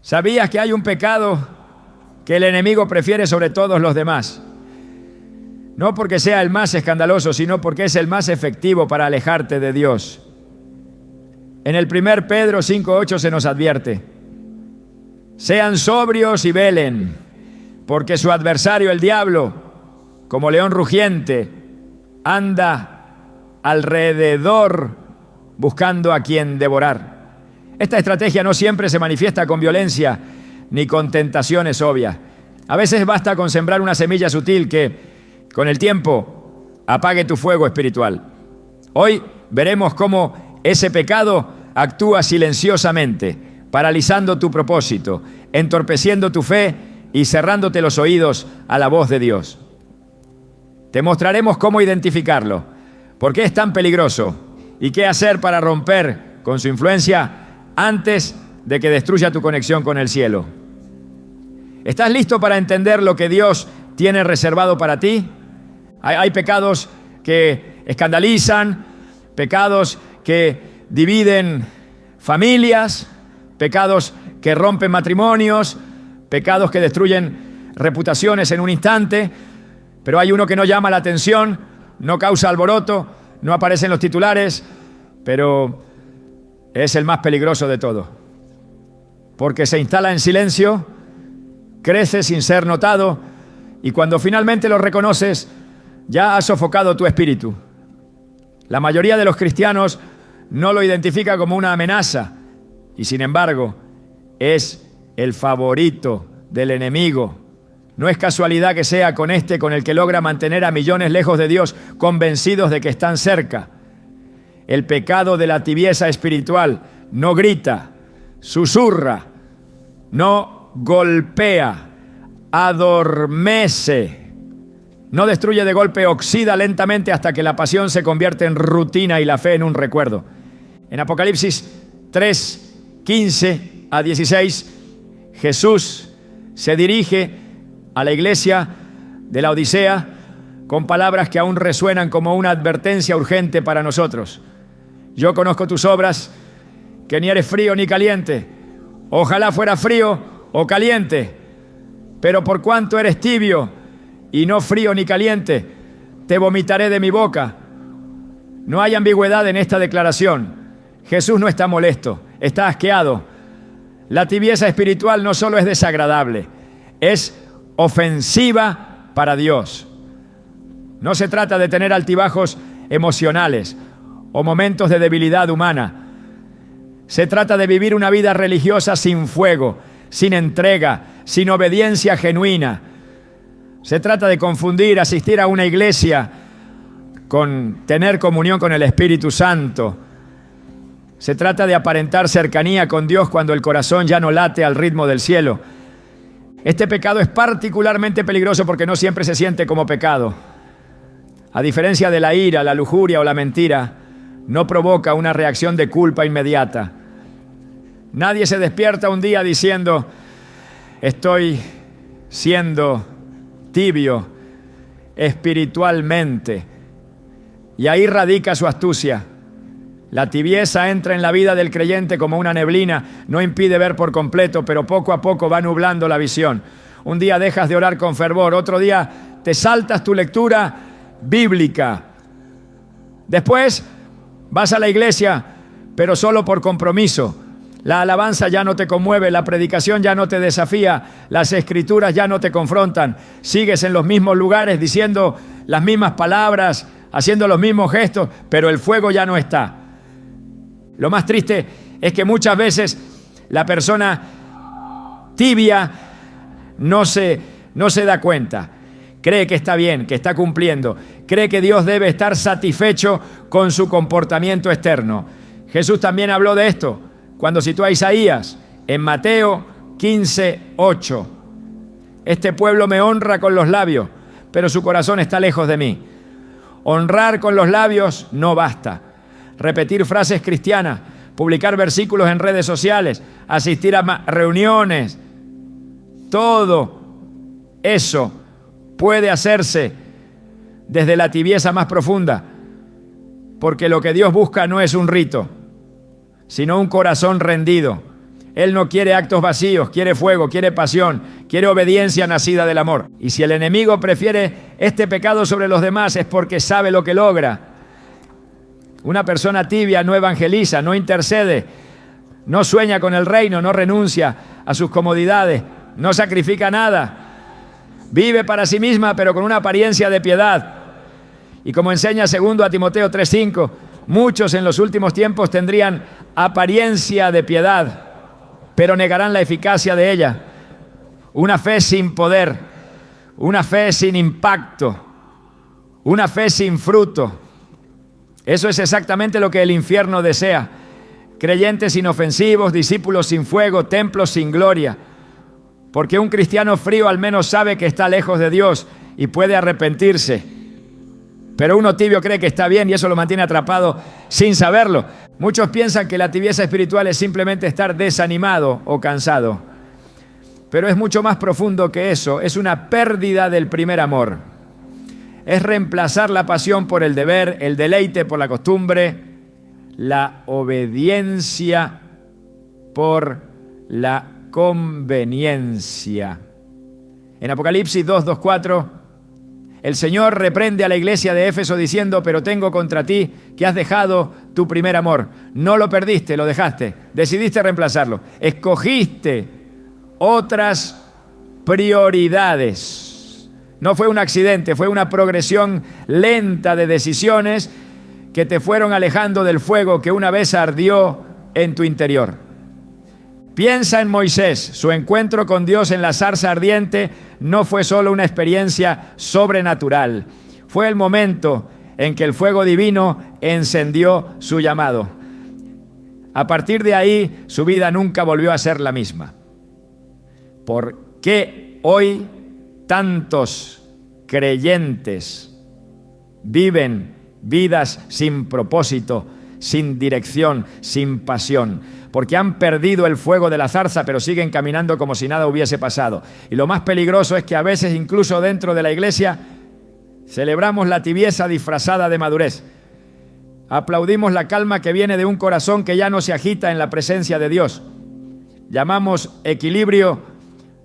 ¿Sabías que hay un pecado que el enemigo prefiere sobre todos los demás? No porque sea el más escandaloso, sino porque es el más efectivo para alejarte de Dios. En el 1 Pedro 5:8 se nos advierte: sean sobrios y velen, porque su adversario, el diablo, como león rugiente, anda alrededor buscando a quien devorar. Esta estrategia no siempre se manifiesta con violencia ni con tentaciones obvias. A veces basta con sembrar una semilla sutil que, con el tiempo, apague tu fuego espiritual. Hoy veremos cómo ese pecado actúa silenciosamente, paralizando tu propósito, entorpeciendo tu fe y cerrándote los oídos a la voz de Dios. Te mostraremos cómo identificarlo, por qué es tan peligroso y qué hacer para romper con su influencia antes de que destruya tu conexión con el cielo. ¿Estás listo para entender lo que Dios tiene reservado para ti? Hay pecados que escandalizan, pecados que dividen familias, pecados que rompen matrimonios, pecados que destruyen reputaciones en un instante, pero hay uno que no llama la atención, no causa alboroto, no aparece en los titulares, pero es el más peligroso de todo, porque se instala en silencio, crece sin ser notado, y cuando finalmente lo reconoces, ya ha sofocado tu espíritu. La mayoría de los cristianos no lo identifica como una amenaza, y sin embargo, es el favorito del enemigo. No es casualidad que sea con el que logra mantener a millones lejos de Dios, convencidos de que están cerca. El pecado de la tibieza espiritual no grita, susurra, no golpea, adormece, no destruye de golpe, oxida lentamente hasta que la pasión se convierte en rutina y la fe en un recuerdo. En Apocalipsis 3, 15 a 16, Jesús se dirige a la iglesia de la Odisea con palabras que aún resuenan como una advertencia urgente para nosotros. Yo conozco tus obras, que ni eres frío ni caliente. Ojalá fuera frío o caliente, pero por cuanto eres tibio y no frío ni caliente, te vomitaré de mi boca. No hay ambigüedad en esta declaración. Jesús no está molesto, está asqueado. La tibieza espiritual no solo es desagradable, es ofensiva para Dios. No se trata de tener altibajos emocionales o momentos de debilidad humana. Se trata de vivir una vida religiosa sin fuego, sin entrega, sin obediencia genuina. Se trata de confundir asistir a una iglesia con tener comunión con el Espíritu Santo. Se trata de aparentar cercanía con Dios cuando el corazón ya no late al ritmo del cielo. Este pecado es particularmente peligroso porque no siempre se siente como pecado. A diferencia de la ira, la lujuria o la mentira, no provoca una reacción de culpa inmediata. Nadie se despierta un día diciendo: estoy siendo tibio espiritualmente. Y ahí radica su astucia. La tibieza entra en la vida del creyente como una neblina, no impide ver por completo, pero poco a poco va nublando la visión. Un día dejas de orar con fervor, otro día te saltas tu lectura bíblica. Después vas a la iglesia, pero solo por compromiso. La alabanza ya no te conmueve, la predicación ya no te desafía, las escrituras ya no te confrontan. Sigues en los mismos lugares diciendo las mismas palabras, haciendo los mismos gestos, pero el fuego ya no está. Lo más triste es que muchas veces la persona tibia no se da cuenta. Cree que está bien, que está cumpliendo. Cree que Dios debe estar satisfecho con su comportamiento externo. Jesús también habló de esto cuando citó a Isaías en Mateo 15:8. Este pueblo me honra con los labios, pero su corazón está lejos de mí. Honrar con los labios no basta. Repetir frases cristianas, publicar versículos en redes sociales, asistir a reuniones, todo eso puede hacerse desde la tibieza más profunda, porque lo que Dios busca no es un rito, sino un corazón rendido. Él no quiere actos vacíos, quiere fuego, quiere pasión, quiere obediencia nacida del amor. Y si el enemigo prefiere este pecado sobre los demás es porque sabe lo que logra. Una persona tibia no evangeliza, no intercede, no sueña con el reino, no renuncia a sus comodidades, no sacrifica nada. Vive para sí misma, pero con una apariencia de piedad. Y como enseña 2 Timoteo 3:5, muchos en los últimos tiempos tendrían apariencia de piedad, pero negarán la eficacia de ella. Una fe sin poder, una fe sin impacto, una fe sin fruto. Eso es exactamente lo que el infierno desea. Creyentes inofensivos, discípulos sin fuego, templos sin gloria. Porque un cristiano frío al menos sabe que está lejos de Dios y puede arrepentirse. Pero uno tibio cree que está bien y eso lo mantiene atrapado sin saberlo. Muchos piensan que la tibieza espiritual es simplemente estar desanimado o cansado. Pero es mucho más profundo que eso. Es una pérdida del primer amor. Es reemplazar la pasión por el deber, el deleite por la costumbre, la obediencia por la conveniencia. En Apocalipsis 2:4, el Señor reprende a la iglesia de Éfeso diciendo: pero tengo contra ti que has dejado tu primer amor. No lo perdiste, lo dejaste. Decidiste reemplazarlo. Escogiste otras prioridades. No fue un accidente, fue una progresión lenta de decisiones que te fueron alejando del fuego que una vez ardió en tu interior. Piensa en Moisés. Su encuentro con Dios en la zarza ardiente no fue solo una experiencia sobrenatural. Fue el momento en que el fuego divino encendió su llamado. A partir de ahí, su vida nunca volvió a ser la misma. ¿Por qué hoy tantos creyentes viven vidas sin propósito, sin dirección, sin pasión? Porque han perdido el fuego de la zarza, pero siguen caminando como si nada hubiese pasado. Y lo más peligroso es que a veces, incluso dentro de la iglesia, celebramos la tibieza disfrazada de madurez. Aplaudimos la calma que viene de un corazón que ya no se agita en la presencia de Dios. Llamamos equilibrio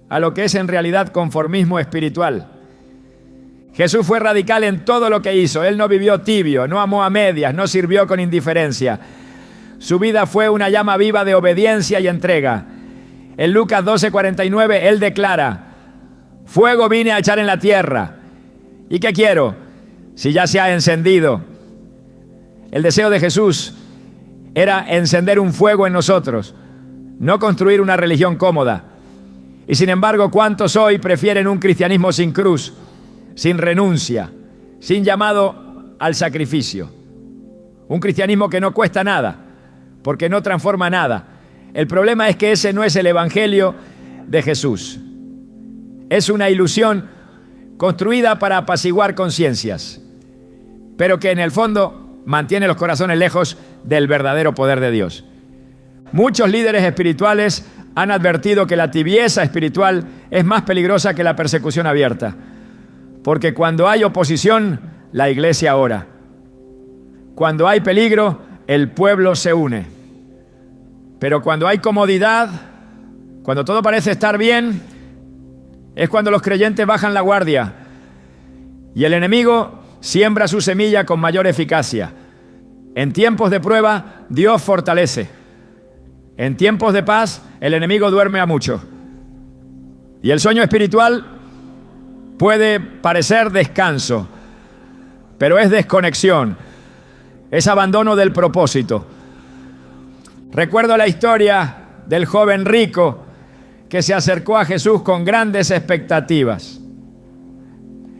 a lo que es en realidad conformismo espiritual. Jesús fue radical en todo lo que hizo. Él no vivió tibio, no amó a medias, no sirvió con indiferencia. Su vida fue una llama viva de obediencia y entrega. En Lucas 12:49, Él declara: fuego vine a echar en la tierra. ¿Y qué quiero? Si ya se ha encendido. El deseo de Jesús era encender un fuego en nosotros, no construir una religión cómoda. Y sin embargo, ¿cuántos hoy prefieren un cristianismo sin cruz, sin renuncia, sin llamado al sacrificio? Un cristianismo que no cuesta nada, porque no transforma nada. El problema es que ese no es el evangelio de Jesús. Es una ilusión construida para apaciguar conciencias, pero que en el fondo mantiene los corazones lejos del verdadero poder de Dios. Muchos líderes espirituales han advertido que la tibieza espiritual es más peligrosa que la persecución abierta, porque cuando hay oposición, la iglesia ora. Cuando hay peligro, el pueblo se une. Pero cuando hay comodidad, cuando todo parece estar bien, es cuando los creyentes bajan la guardia y el enemigo siembra su semilla con mayor eficacia. En tiempos de prueba, Dios fortalece. En tiempos de paz, el enemigo duerme a mucho. Y el sueño espiritual puede parecer descanso, pero es desconexión, es abandono del propósito. Recuerdo la historia del joven rico que se acercó a Jesús con grandes expectativas.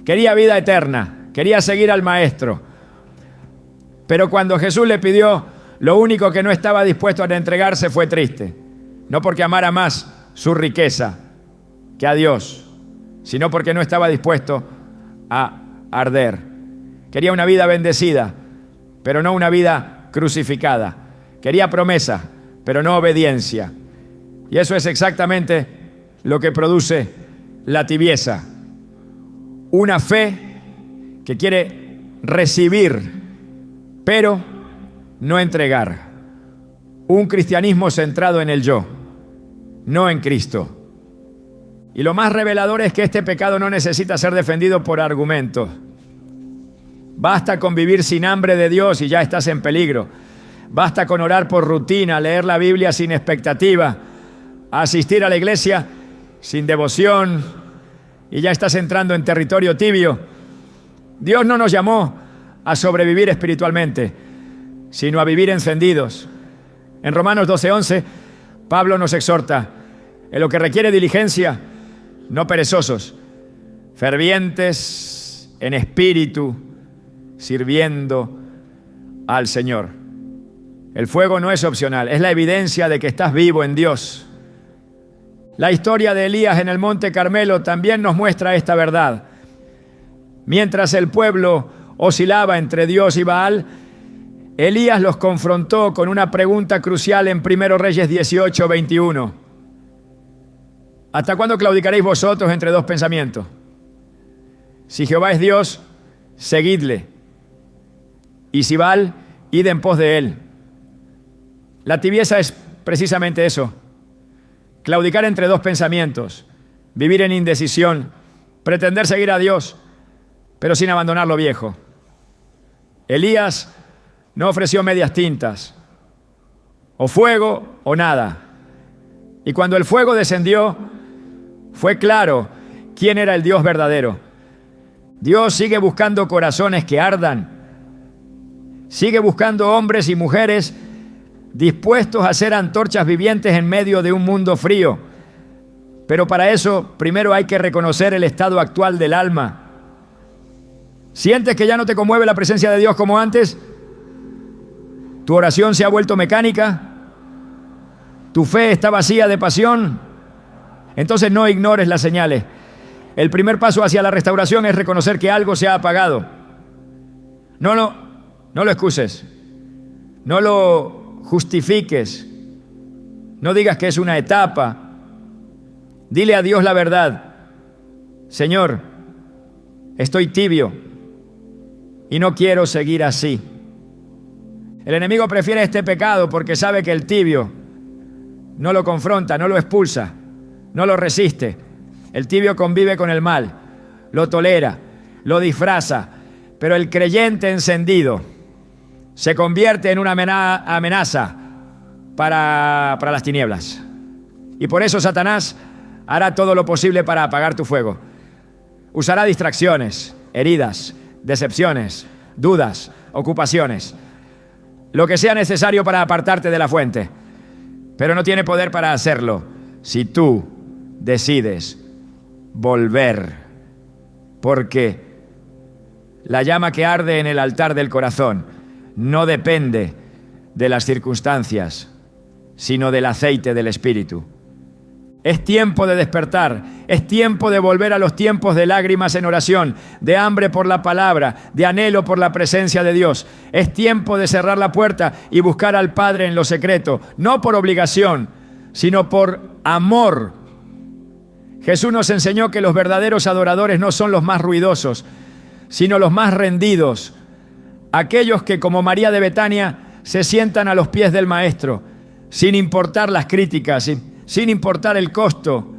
Quería vida eterna, quería seguir al Maestro. Pero cuando Jesús le pidió, lo único que no estaba dispuesto a entregarse fue triste. No porque amara más su riqueza que a Dios, sino porque no estaba dispuesto a arder. Quería una vida bendecida, pero no una vida crucificada. Quería promesa, pero no obediencia. Y eso es exactamente lo que produce la tibieza. Una fe que quiere recibir, pero no entregar. Un cristianismo centrado en el yo. no en Cristo. Y lo más revelador es que este pecado no necesita ser defendido por argumentos. Basta con vivir sin hambre de Dios y ya estás en peligro. Basta con orar por rutina, leer la Biblia sin expectativa, asistir a la iglesia sin devoción y ya estás entrando en territorio tibio. Dios no nos llamó a sobrevivir espiritualmente, sino a vivir encendidos. En Romanos 12:11, Pablo nos exhorta: en lo que requiere diligencia, no perezosos, fervientes en espíritu, sirviendo al Señor. El fuego no es opcional, es la evidencia de que estás vivo en Dios. La historia de Elías en el Monte Carmelo también nos muestra esta verdad. Mientras el pueblo oscilaba entre Dios y Baal, Elías los confrontó con una pregunta crucial en 1 Reyes 18:21. ¿Hasta cuándo claudicaréis vosotros entre dos pensamientos? Si Jehová es Dios, seguidle. Y si Baal, id en pos de él. La tibieza es precisamente eso. Claudicar entre dos pensamientos, vivir en indecisión, pretender seguir a Dios, pero sin abandonar lo viejo. Elías no ofreció medias tintas, o fuego o nada. Y cuando el fuego descendió, fue claro quién era el Dios verdadero. Dios sigue buscando corazones que ardan, sigue buscando hombres y mujeres dispuestos a ser antorchas vivientes en medio de un mundo frío. Pero para eso, primero hay que reconocer el estado actual del alma. ¿Sientes que ya no te conmueve la presencia de Dios como antes? ¿Tu oración se ha vuelto mecánica? ¿Tu fe está vacía de pasión? Entonces no ignores las señales. El primer paso hacia la restauración es reconocer que algo se ha apagado. No lo excuses. No lo justifiques. No digas que es una etapa. Dile a Dios la verdad. Señor, estoy tibio y no quiero seguir así. El enemigo prefiere este pecado porque sabe que el tibio no lo confronta, no lo expulsa, no lo resiste. El tibio convive con el mal, lo tolera, lo disfraza, pero el creyente encendido se convierte en una amenaza para las tinieblas. Y por eso Satanás hará todo lo posible para apagar tu fuego. Usará distracciones, heridas, decepciones, dudas, ocupaciones, lo que sea necesario para apartarte de la fuente. Pero no tiene poder para hacerlo si tú decides volver, porque la llama que arde en el altar del corazón no depende de las circunstancias, sino del aceite del Espíritu. Es tiempo de despertar, es tiempo de volver a los tiempos de lágrimas en oración, de hambre por la palabra, de anhelo por la presencia de Dios. Es tiempo de cerrar la puerta y buscar al Padre en lo secreto, no por obligación, sino por amor. Jesús nos enseñó que los verdaderos adoradores no son los más ruidosos, sino los más rendidos, aquellos que, como María de Betania, se sientan a los pies del Maestro, sin importar las críticas, sin importar el costo.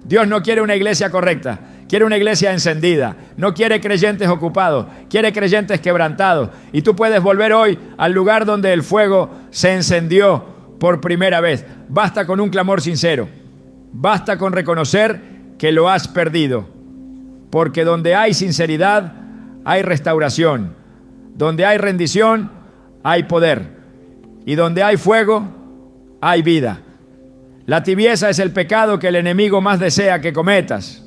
Dios no quiere una iglesia correcta, quiere una iglesia encendida. No quiere creyentes ocupados, quiere creyentes quebrantados. Y tú puedes volver hoy al lugar donde el fuego se encendió por primera vez. Basta con un clamor sincero, basta con reconocer que lo has perdido, porque donde hay sinceridad hay restauración, donde hay rendición hay poder, y donde hay fuego hay vida. La tibieza es el pecado que el enemigo más desea que cometas,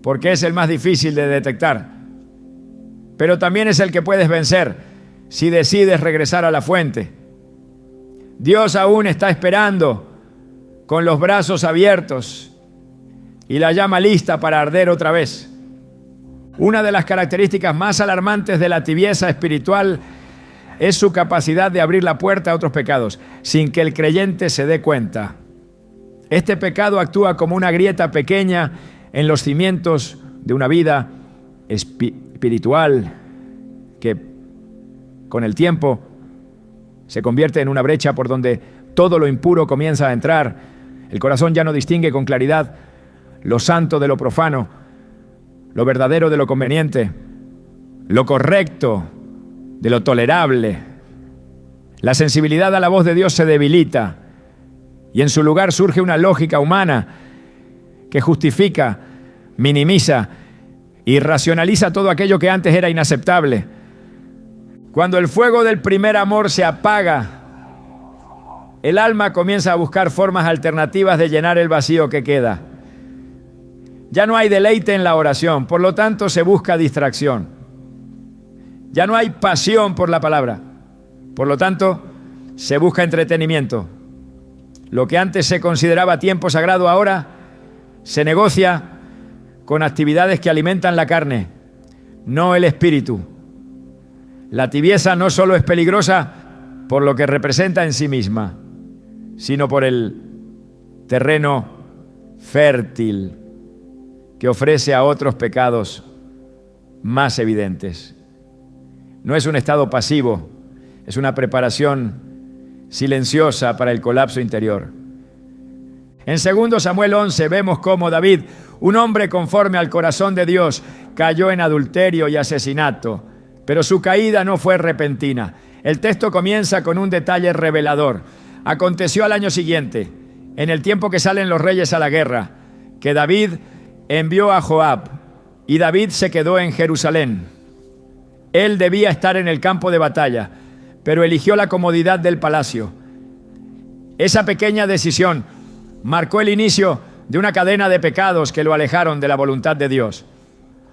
porque es el más difícil de detectar. Pero también es el que puedes vencer si decides regresar a la fuente. Dios aún está esperando con los brazos abiertos y la llama lista para arder otra vez. Una de las características más alarmantes de la tibieza espiritual es su capacidad de abrir la puerta a otros pecados sin que el creyente se dé cuenta. Este pecado actúa como una grieta pequeña en los cimientos de una vida espiritual que con el tiempo se convierte en una brecha por donde todo lo impuro comienza a entrar El corazón ya no distingue con claridad lo santo de lo profano, lo verdadero de lo conveniente, lo correcto de lo tolerable. La sensibilidad a la voz de Dios se debilita y en su lugar surge una lógica humana que justifica, minimiza y racionaliza todo aquello que antes era inaceptable. Cuando el fuego del primer amor se apaga, el alma comienza a buscar formas alternativas de llenar el vacío que queda. Ya no hay deleite en la oración, por lo tanto se busca distracción. Ya no hay pasión por la palabra, por lo tanto se busca entretenimiento. Lo que antes se consideraba tiempo sagrado ahora se negocia con actividades que alimentan la carne, no el espíritu. La tibieza no solo es peligrosa por lo que representa en sí misma, sino por el terreno fértil que ofrece a otros pecados más evidentes. No es un estado pasivo, es una preparación silenciosa para el colapso interior. En 2 Samuel 11 vemos cómo David, un hombre conforme al corazón de Dios, cayó en adulterio y asesinato, pero su caída no fue repentina. El texto comienza con un detalle revelador. Aconteció al año siguiente, en el tiempo que salen los reyes a la guerra, que David envió a Joab y David se quedó en Jerusalén. Él debía estar en el campo de batalla, pero eligió la comodidad del palacio. Esa pequeña decisión marcó el inicio de una cadena de pecados que lo alejaron de la voluntad de Dios.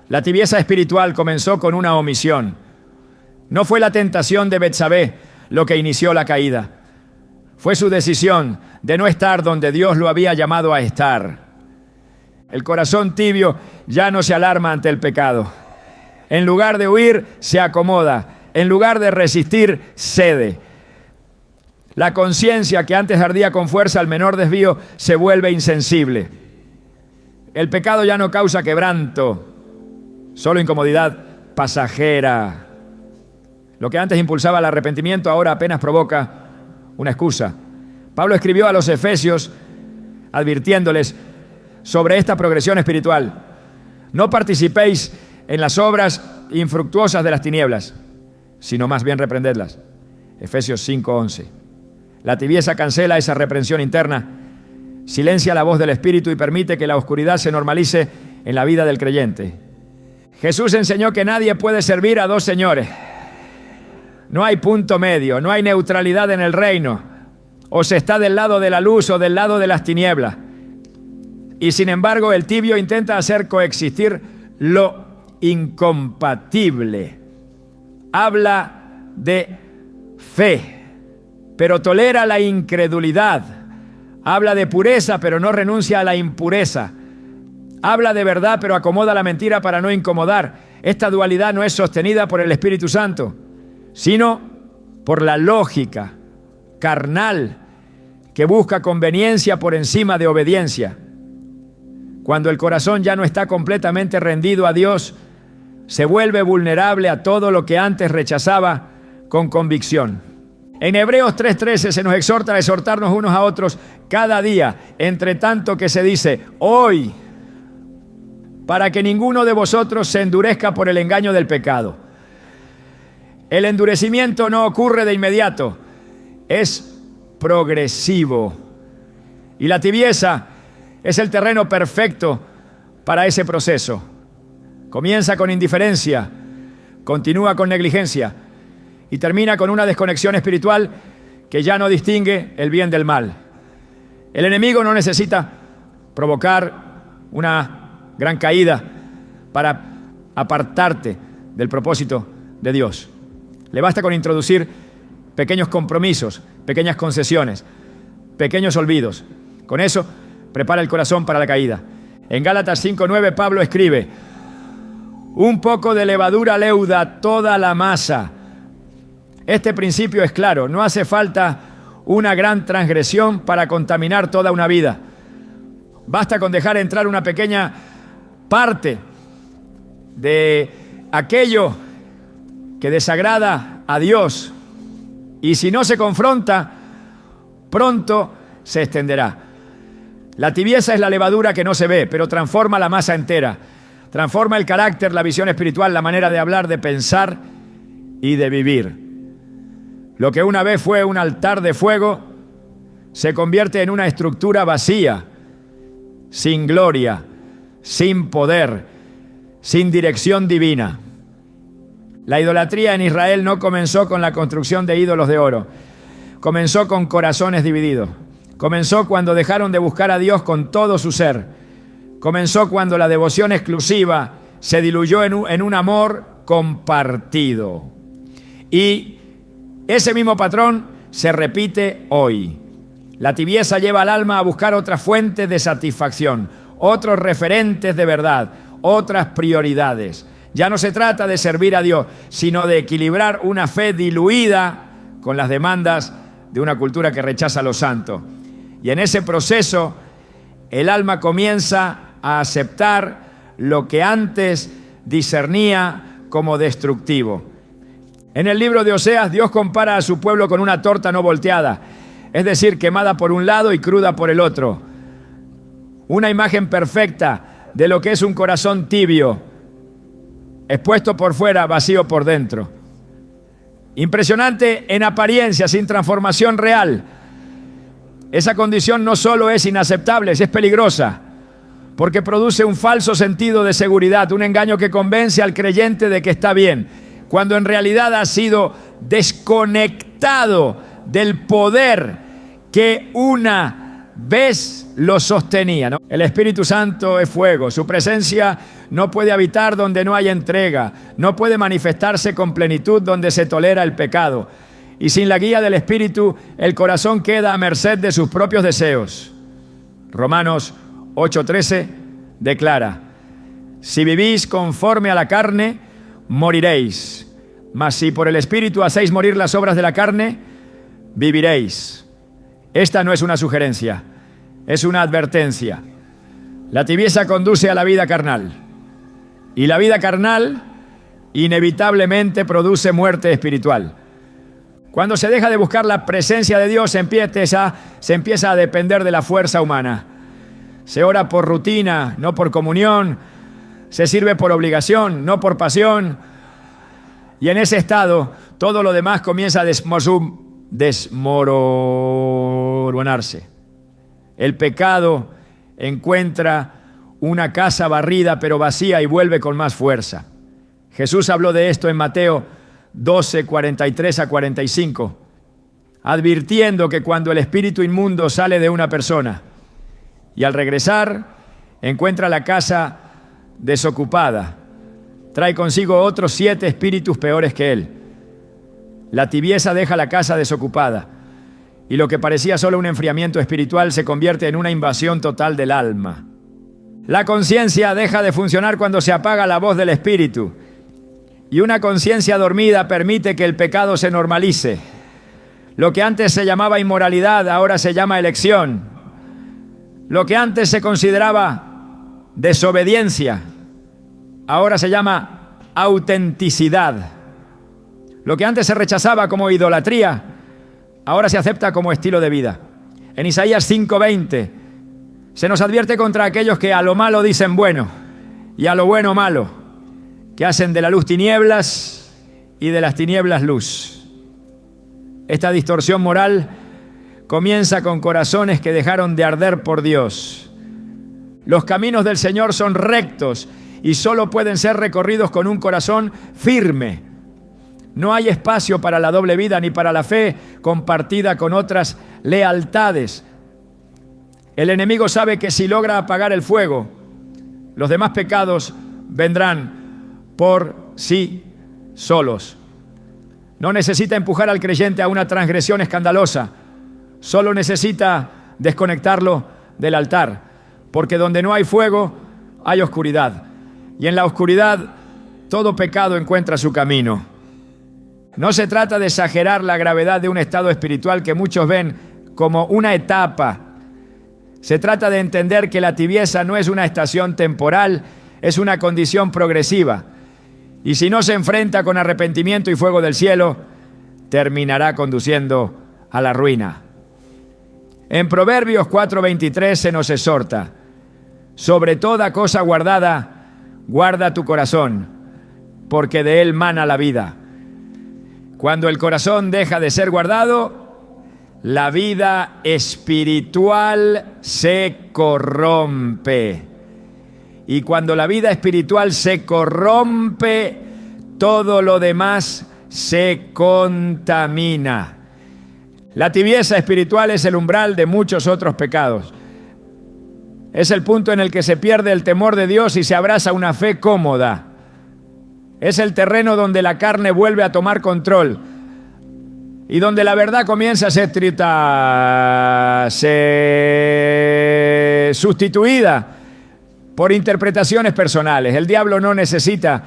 La tibieza espiritual comenzó con una omisión. No fue la tentación de Betsabé lo que inició la caída. Fue su decisión de no estar donde Dios lo había llamado a estar. El corazón tibio ya no se alarma ante el pecado. En lugar de huir, se acomoda. En lugar de resistir, cede. La conciencia que antes ardía con fuerza al menor desvío se vuelve insensible. El pecado ya no causa quebranto, solo incomodidad pasajera. Lo que antes impulsaba el arrepentimiento ahora apenas provoca una excusa. Pablo escribió a los Efesios advirtiéndoles sobre esta progresión espiritual. No participéis en las obras infructuosas de las tinieblas, sino más bien reprendedlas. Efesios 5:11. La tibieza cancela esa reprensión interna, silencia la voz del Espíritu y permite que la oscuridad se normalice en la vida del creyente. Jesús enseñó que nadie puede servir a dos señores. No hay punto medio, no hay neutralidad en el reino. O se está del lado de la luz o del lado de las tinieblas. Y sin embargo, el tibio intenta hacer coexistir lo incompatible. Habla de fe, pero tolera la incredulidad. Habla de pureza, pero no renuncia a la impureza. Habla de verdad, pero acomoda la mentira para no incomodar. Esta dualidad no es sostenida por el Espíritu Santo, sino por la lógica carnal que busca conveniencia por encima de obediencia. Cuando el corazón ya no está completamente rendido a Dios, se vuelve vulnerable a todo lo que antes rechazaba con convicción. En Hebreos 3:13 se nos exhorta a exhortarnos unos a otros cada día, entre tanto que se dice hoy, para que ninguno de vosotros se endurezca por el engaño del pecado. El endurecimiento no ocurre de inmediato, es progresivo. Y la tibieza es el terreno perfecto para ese proceso. Comienza con indiferencia, continúa con negligencia y termina con una desconexión espiritual que ya no distingue el bien del mal. El enemigo no necesita provocar una gran caída para apartarte del propósito de Dios. Le basta con introducir pequeños compromisos, pequeñas concesiones, pequeños olvidos. Con eso prepara el corazón para la caída. En Gálatas 5:9 Pablo escribe: un poco de levadura leuda toda la masa. Este principio es claro, no hace falta una gran transgresión para contaminar toda una vida. Basta con dejar entrar una pequeña parte de aquello que desagrada a Dios, y si no se confronta, pronto se extenderá. La tibieza es la levadura que no se ve, pero transforma la masa entera. Transforma el carácter, la visión espiritual, la manera de hablar, de pensar y de vivir. Lo que una vez fue un altar de fuego se convierte en una estructura vacía, sin gloria, sin poder, sin dirección divina. La idolatría en Israel no comenzó con la construcción de ídolos de oro. Comenzó con corazones divididos. Comenzó cuando dejaron de buscar a Dios con todo su ser. Comenzó cuando la devoción exclusiva se diluyó en un amor compartido. Y ese mismo patrón se repite hoy. La tibieza lleva al alma a buscar otras fuentes de satisfacción, otros referentes de verdad, otras prioridades. Ya no se trata de servir a Dios, sino de equilibrar una fe diluida con las demandas de una cultura que rechaza lo santo. Y en ese proceso, el alma comienza a aceptar lo que antes discernía como destructivo. En el libro de Oseas, Dios compara a su pueblo con una torta no volteada, es decir, quemada por un lado y cruda por el otro. Una imagen perfecta de lo que es un corazón tibio, expuesto por fuera, vacío por dentro. Impresionante en apariencia, sin transformación real. Esa condición no solo es inaceptable, es peligrosa, porque produce un falso sentido de seguridad, un engaño que convence al creyente de que está bien, cuando en realidad ha sido desconectado del poder que una vez lo sostenía, ¿no? El Espíritu Santo es fuego, su presencia no puede habitar donde no hay entrega, no puede manifestarse con plenitud donde se tolera el pecado. Y sin la guía del Espíritu, el corazón queda a merced de sus propios deseos. Romanos 8:13 declara: si vivís conforme a la carne, moriréis. Mas si por el Espíritu hacéis morir las obras de la carne, viviréis. Esta no es una sugerencia, es una advertencia. La tibieza conduce a la vida carnal. Y la vida carnal inevitablemente produce muerte espiritual. Cuando se deja de buscar la presencia de Dios, se empieza a depender de la fuerza humana. Se ora por rutina, no por comunión. Se sirve por obligación, no por pasión. Y en ese estado, todo lo demás comienza a desmoronarse. El pecado encuentra una casa barrida pero vacía y vuelve con más fuerza. Jesús habló de esto en Mateo 12, 43 a 45, advirtiendo que cuando el espíritu inmundo sale de una persona y al regresar encuentra la casa desocupada, trae consigo otros 7 espíritus peores que él. La tibieza deja la casa desocupada y lo que parecía solo un enfriamiento espiritual se convierte en una invasión total del alma. La conciencia deja de funcionar cuando se apaga la voz del espíritu. Y una conciencia dormida permite que el pecado se normalice. Lo que antes se llamaba inmoralidad, ahora se llama elección. Lo que antes se consideraba desobediencia, ahora se llama autenticidad. Lo que antes se rechazaba como idolatría, ahora se acepta como estilo de vida. En Isaías 5:20 se nos advierte contra aquellos que a lo malo dicen bueno y a lo bueno malo, que hacen de la luz tinieblas y de las tinieblas luz. Esta distorsión moral comienza con corazones que dejaron de arder por Dios. Los caminos del Señor son rectos y solo pueden ser recorridos con un corazón firme. No hay espacio para la doble vida ni para la fe compartida con otras lealtades. El enemigo sabe que si logra apagar el fuego, los demás pecados vendrán por sí solos. No necesita empujar al creyente a una transgresión escandalosa, solo necesita desconectarlo del altar, porque donde no hay fuego, hay oscuridad, y en la oscuridad todo pecado encuentra su camino. No se trata de exagerar la gravedad de un estado espiritual que muchos ven como una etapa. Se trata de entender que la tibieza no es una estación temporal, es una condición progresiva. Y si no se enfrenta con arrepentimiento y fuego del cielo, terminará conduciendo a la ruina. En Proverbios 4:23 se nos exhorta: sobre toda cosa guardada, guarda tu corazón, porque de él mana la vida. Cuando el corazón deja de ser guardado, la vida espiritual se corrompe. Y cuando la vida espiritual se corrompe, todo lo demás se contamina. La tibieza espiritual es el umbral de muchos otros pecados. Es el punto en el que se pierde el temor de Dios y se abraza una fe cómoda. Es el terreno donde la carne vuelve a tomar control y donde la verdad comienza a ser sustituida por interpretaciones personales. El diablo no necesita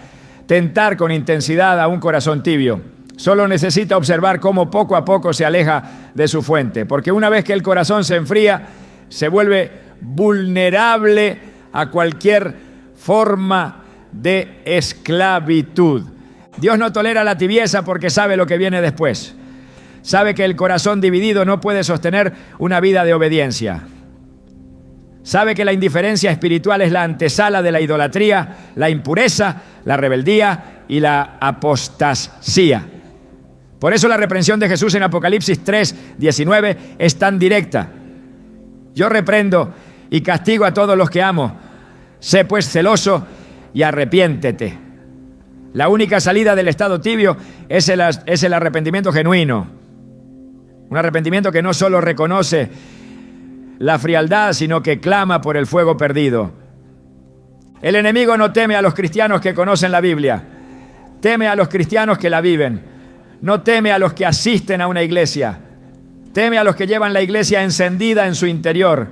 tentar con intensidad a un corazón tibio. Solo necesita observar cómo poco a poco se aleja de su fuente. Porque una vez que el corazón se enfría, se vuelve vulnerable a cualquier forma de esclavitud. Dios no tolera la tibieza porque sabe lo que viene después. Sabe que el corazón dividido no puede sostener una vida de obediencia. Sabe que la indiferencia espiritual es la antesala de la idolatría, la impureza, la rebeldía y la apostasía. Por eso la reprensión de Jesús en Apocalipsis 3:19 es tan directa. Yo reprendo y castigo a todos los que amo. Sé pues celoso y arrepiéntete. La única salida del estado tibio es el arrepentimiento genuino. Un arrepentimiento que no solo reconoce la frialdad, sino que clama por el fuego perdido. El enemigo no teme a los cristianos que conocen la Biblia. Teme a los cristianos que la viven. No teme a los que asisten a una iglesia. Teme a los que llevan la iglesia encendida en su interior.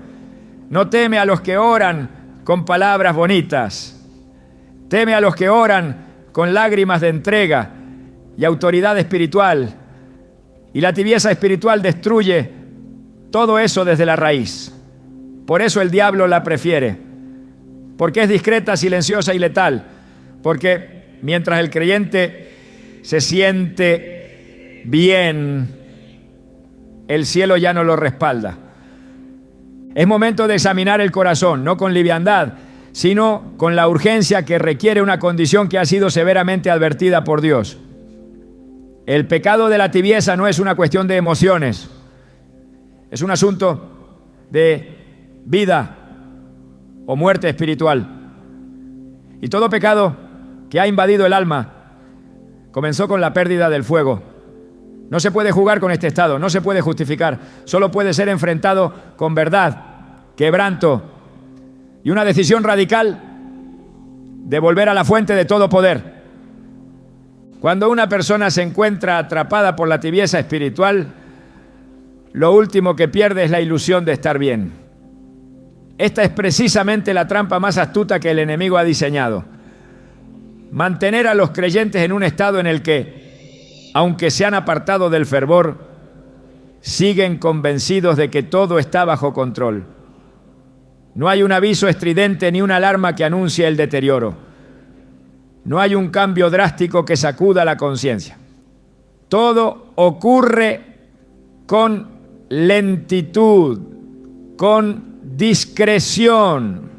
No teme a los que oran con palabras bonitas. Teme a los que oran con lágrimas de entrega y autoridad espiritual. Y la tibieza espiritual destruye todo eso desde la raíz. Por eso el diablo la prefiere. Porque es discreta, silenciosa y letal. Porque mientras el creyente se siente bien, el cielo ya no lo respalda. Es momento de examinar el corazón, no con liviandad, sino con la urgencia que requiere una condición que ha sido severamente advertida por Dios. El pecado de la tibieza no es una cuestión de emociones, es un asunto de vida o muerte espiritual. Y todo pecado que ha invadido el alma comenzó con la pérdida del fuego. No se puede jugar con este estado, no se puede justificar, solo puede ser enfrentado con verdad, quebranto y una decisión radical de volver a la fuente de todo poder. Cuando una persona se encuentra atrapada por la tibieza espiritual, lo último que pierde es la ilusión de estar bien. Esta es precisamente la trampa más astuta que el enemigo ha diseñado. Mantener a los creyentes en un estado en el que, aunque se han apartado del fervor, siguen convencidos de que todo está bajo control. No hay un aviso estridente ni una alarma que anuncie el deterioro. No hay un cambio drástico que sacuda la conciencia. Todo ocurre con lentitud, con discreción,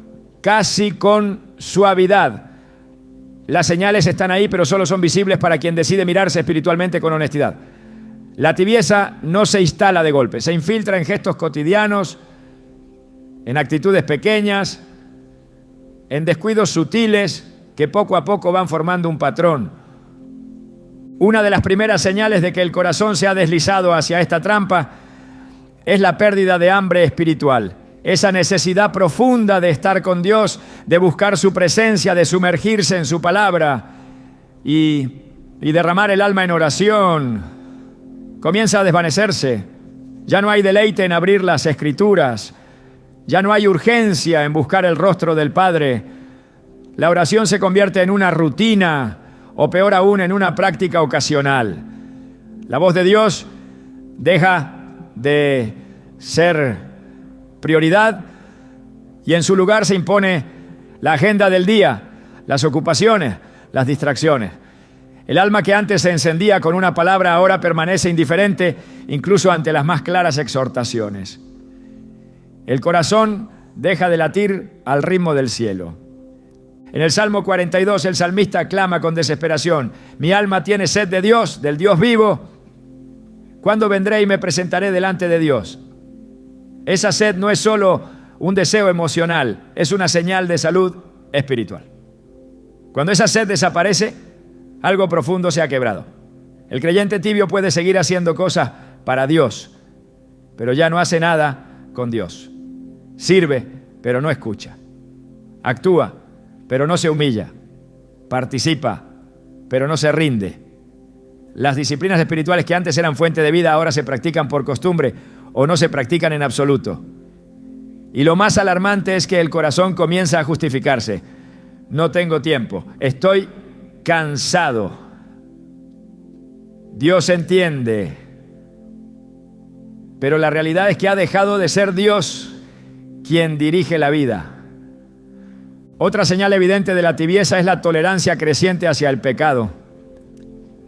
casi con suavidad. Las señales están ahí, pero solo son visibles para quien decide mirarse espiritualmente con honestidad. La tibieza no se instala de golpe, se infiltra en gestos cotidianos, en actitudes pequeñas, en descuidos sutiles que poco a poco van formando un patrón. Una de las primeras señales de que el corazón se ha deslizado hacia esta trampa es la pérdida de hambre espiritual. Esa necesidad profunda de estar con Dios, de buscar su presencia, de sumergirse en su palabra y derramar el alma en oración, comienza a desvanecerse. Ya no hay deleite en abrir las Escrituras. Ya no hay urgencia en buscar el rostro del Padre. La oración se convierte en una rutina o peor aún en una práctica ocasional. La voz de Dios deja de ser prioridad y en su lugar se impone la agenda del día, las ocupaciones, las distracciones. El alma que antes se encendía con una palabra ahora permanece indiferente incluso ante las más claras exhortaciones. El corazón deja de latir al ritmo del cielo. En el Salmo 42 el salmista clama con desesperación: mi alma tiene sed de Dios, del Dios vivo. ¿Cuándo vendré y me presentaré delante de Dios? Esa sed no es solo un deseo emocional, es una señal de salud espiritual. Cuando esa sed desaparece, algo profundo se ha quebrado. El creyente tibio puede seguir haciendo cosas para Dios, pero ya no hace nada con Dios. Sirve, pero no escucha. Actúa, pero no se humilla. Participa, pero no se rinde. Las disciplinas espirituales que antes eran fuente de vida ahora se practican por costumbre o no se practican en absoluto. Y lo más alarmante es que el corazón comienza a justificarse. No tengo tiempo, estoy cansado. Dios entiende, pero la realidad es que ha dejado de ser Dios quien dirige la vida. Otra señal evidente de la tibieza es la tolerancia creciente hacia el pecado.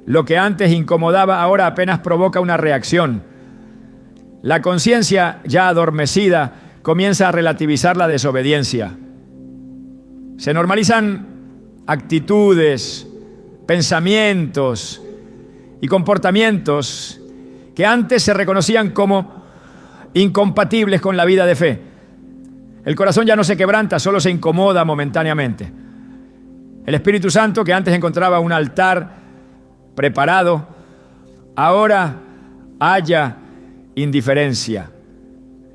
Lo que antes incomodaba ahora apenas provoca una reacción. La conciencia ya adormecida comienza a relativizar la desobediencia. Se normalizan actitudes, pensamientos y comportamientos que antes se reconocían como incompatibles con la vida de fe. El corazón ya no se quebranta, solo se incomoda momentáneamente. El Espíritu Santo, que antes encontraba un altar preparado, ahora halla indiferencia.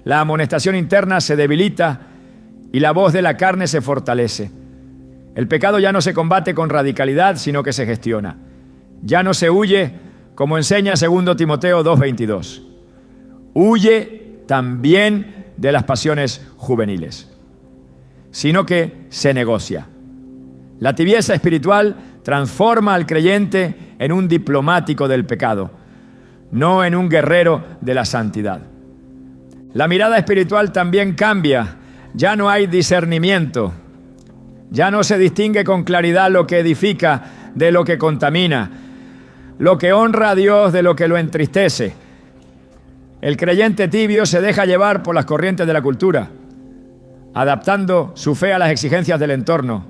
La amonestación interna se debilita y la voz de la carne se fortalece. El pecado ya no se combate con radicalidad, sino que se gestiona. Ya no se huye, como enseña 2 Timoteo 2:22. Huye también de las pasiones juveniles, sino que se negocia. La tibieza espiritual transforma al creyente en un diplomático del pecado, no en un guerrero de la santidad. La mirada espiritual también cambia. Ya no hay discernimiento. Ya no se distingue con claridad lo que edifica de lo que contamina, lo que honra a Dios de lo que lo entristece. El creyente tibio se deja llevar por las corrientes de la cultura, adaptando su fe a las exigencias del entorno,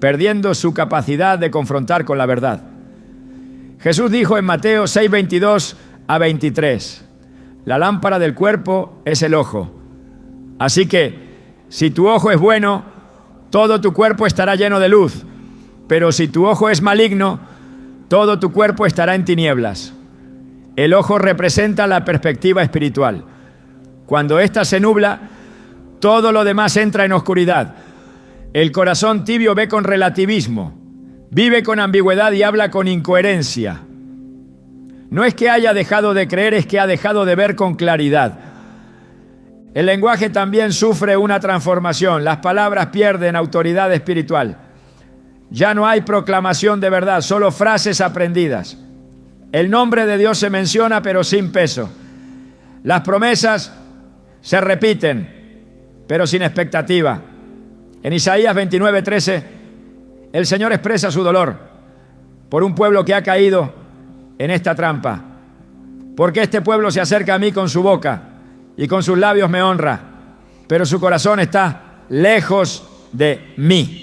perdiendo su capacidad de confrontar con la verdad. Jesús dijo en Mateo 6:22-23, la lámpara del cuerpo es el ojo. Así que, si tu ojo es bueno, todo tu cuerpo estará lleno de luz. Pero si tu ojo es maligno, todo tu cuerpo estará en tinieblas. El ojo representa la perspectiva espiritual. Cuando ésta se nubla, todo lo demás entra en oscuridad. El corazón tibio ve con relativismo, vive con ambigüedad y habla con incoherencia. No es que haya dejado de creer, es que ha dejado de ver con claridad. El lenguaje también sufre una transformación. Las palabras pierden autoridad espiritual. Ya no hay proclamación de verdad, solo frases aprendidas. El nombre de Dios se menciona, pero sin peso. Las promesas se repiten, pero sin expectativa. En Isaías 29:13, el Señor expresa su dolor por un pueblo que ha caído en esta trampa. Porque este pueblo se acerca a mí con su boca y con sus labios me honra, pero su corazón está lejos de mí.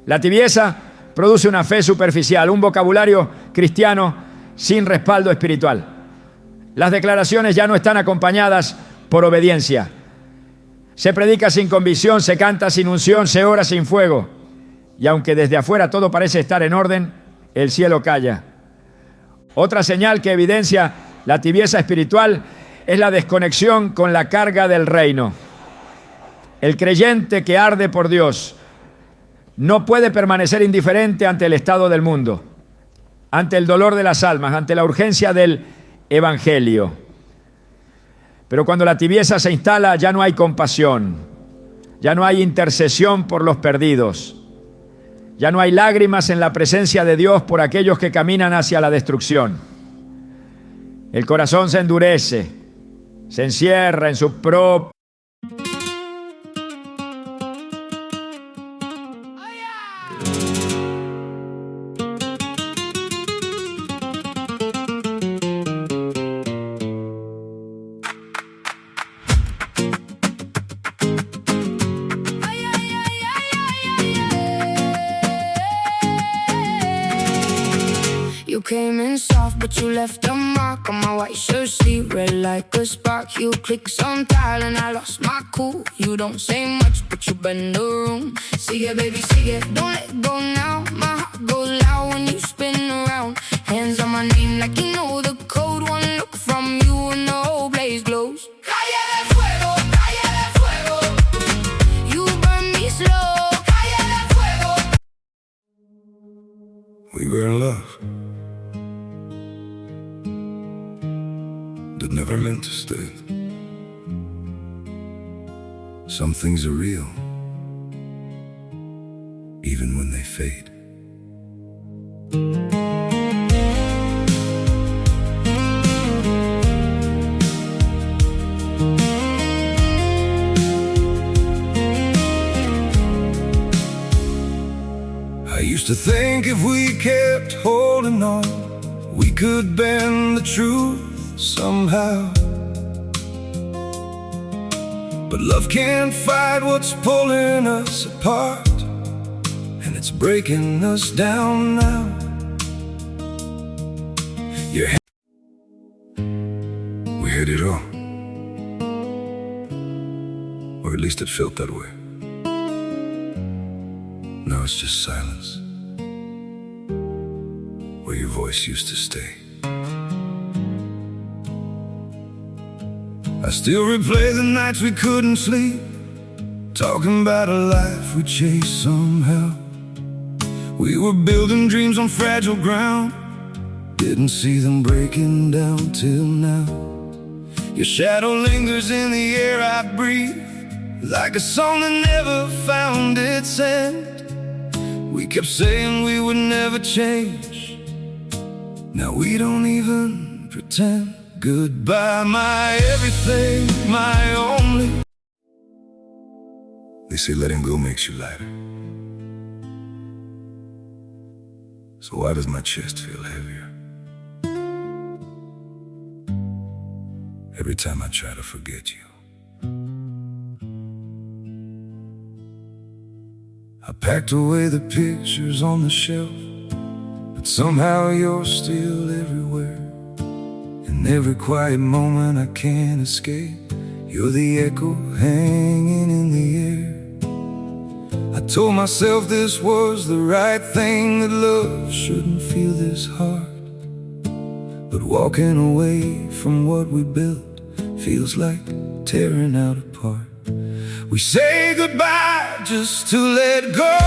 La tibieza produce una fe superficial, un vocabulario cristiano sin respaldo espiritual. Las declaraciones ya no están acompañadas por obediencia. Se predica sin convicción, se canta sin unción, se ora sin fuego. Y aunque desde afuera todo parece estar en orden, el cielo calla. Otra señal que evidencia la tibieza espiritual es la desconexión con la carga del reino. El creyente que arde por Dios no puede permanecer indiferente ante el estado del mundo, ante el dolor de las almas, ante la urgencia del evangelio. Pero cuando la tibieza se instala, ya no hay compasión, ya no hay intercesión por los perdidos, ya no hay lágrimas en la presencia de Dios por aquellos que caminan hacia la destrucción. El corazón se endurece, se encierra en su propio. You came in soft, but you left a mark on my white shirt sleeve, red like a spark. You click some dial and I lost my cool. You don't say much, but you bend the room. Sigue, baby, sigue, don't let go now. My heart goes loud when you spin around. Hands on my name like you know the code. One look from you and the whole place glows. Calle de fuego, calle de fuego. You burn me slow, calle de fuego. We were in love, that never meant to stay. Some things are real, even when they fade. I used to think if we kept holding on, we could bend the truth somehow. But love can't fight what's pulling us apart, and it's breaking us down now. We had it all, or at least it felt that way. Now it's just silence, where your voice used to stay. I still replay the nights we couldn't sleep, talking about a life we chased somehow. We were building dreams on fragile ground, didn't see them breaking down till now. Your shadow lingers in the air I breathe, like a song that never found its end. We kept saying we would never change, now we don't even pretend. Goodbye, my everything, my only. They say letting go makes you lighter. So why does my chest feel heavier every time I try to forget you? I packed away the pictures on the shelf, but somehow you're still everywhere. In every quiet moment I can't escape, you're the echo hanging in the air. I told myself this was the right thing, that love shouldn't feel this hard. But walking away from what we built feels like tearing out apart. We say goodbye just to let go.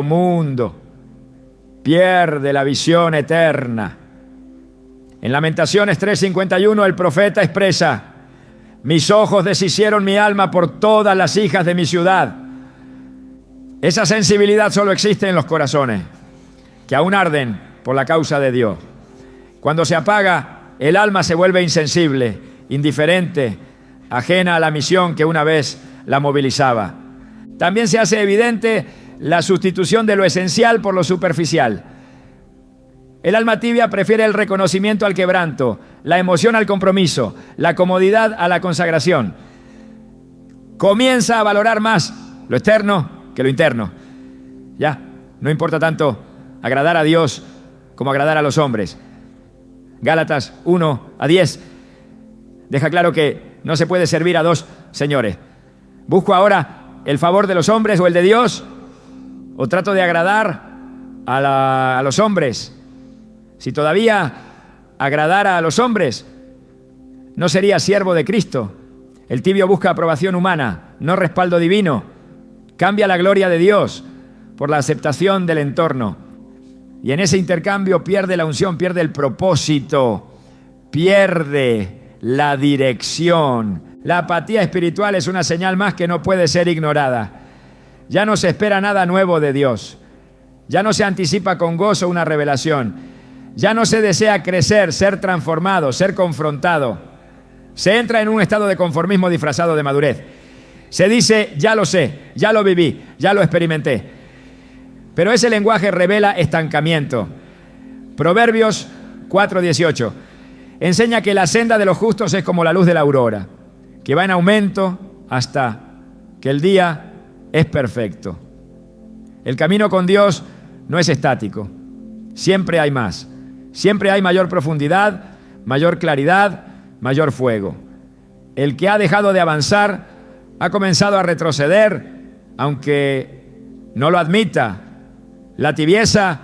Mundo pierde la visión eterna. En Lamentaciones 3:51 el profeta expresa: mis ojos deshicieron mi alma por todas las hijas de mi ciudad. Esa sensibilidad solo existe en los corazones que aún arden por la causa de Dios. Cuando se apaga, el alma se vuelve insensible, indiferente, ajena a la misión que una vez la movilizaba. También se hace evidente la sustitución de lo esencial por lo superficial. El alma tibia prefiere el reconocimiento al quebranto, la emoción al compromiso, la comodidad a la consagración. Comienza a valorar más lo externo que lo interno. Ya, no importa tanto agradar a Dios como agradar a los hombres. Gálatas 1:10 deja claro que no se puede servir a dos señores. ¿Busco ahora el favor de los hombres o el de Dios? ¿O trato de agradar a los hombres? Si todavía agradara a los hombres, no sería siervo de Cristo. El tibio busca aprobación humana, no respaldo divino. Cambia la gloria de Dios por la aceptación del entorno. Y en ese intercambio pierde la unción, pierde el propósito, pierde la dirección. La apatía espiritual es una señal más que no puede ser ignorada. Ya no se espera nada nuevo de Dios. Ya no se anticipa con gozo una revelación. Ya no se desea crecer, ser transformado, ser confrontado. Se entra en un estado de conformismo disfrazado de madurez. Se dice, ya lo sé, ya lo viví, ya lo experimenté. Pero ese lenguaje revela estancamiento. Proverbios 4:18 enseña que la senda de los justos es como la luz de la aurora, que va en aumento hasta que el día es perfecto. El camino con Dios no es estático. Siempre hay más. Siempre hay mayor profundidad, mayor claridad, mayor fuego. El que ha dejado de avanzar ha comenzado a retroceder, aunque no lo admita. La tibieza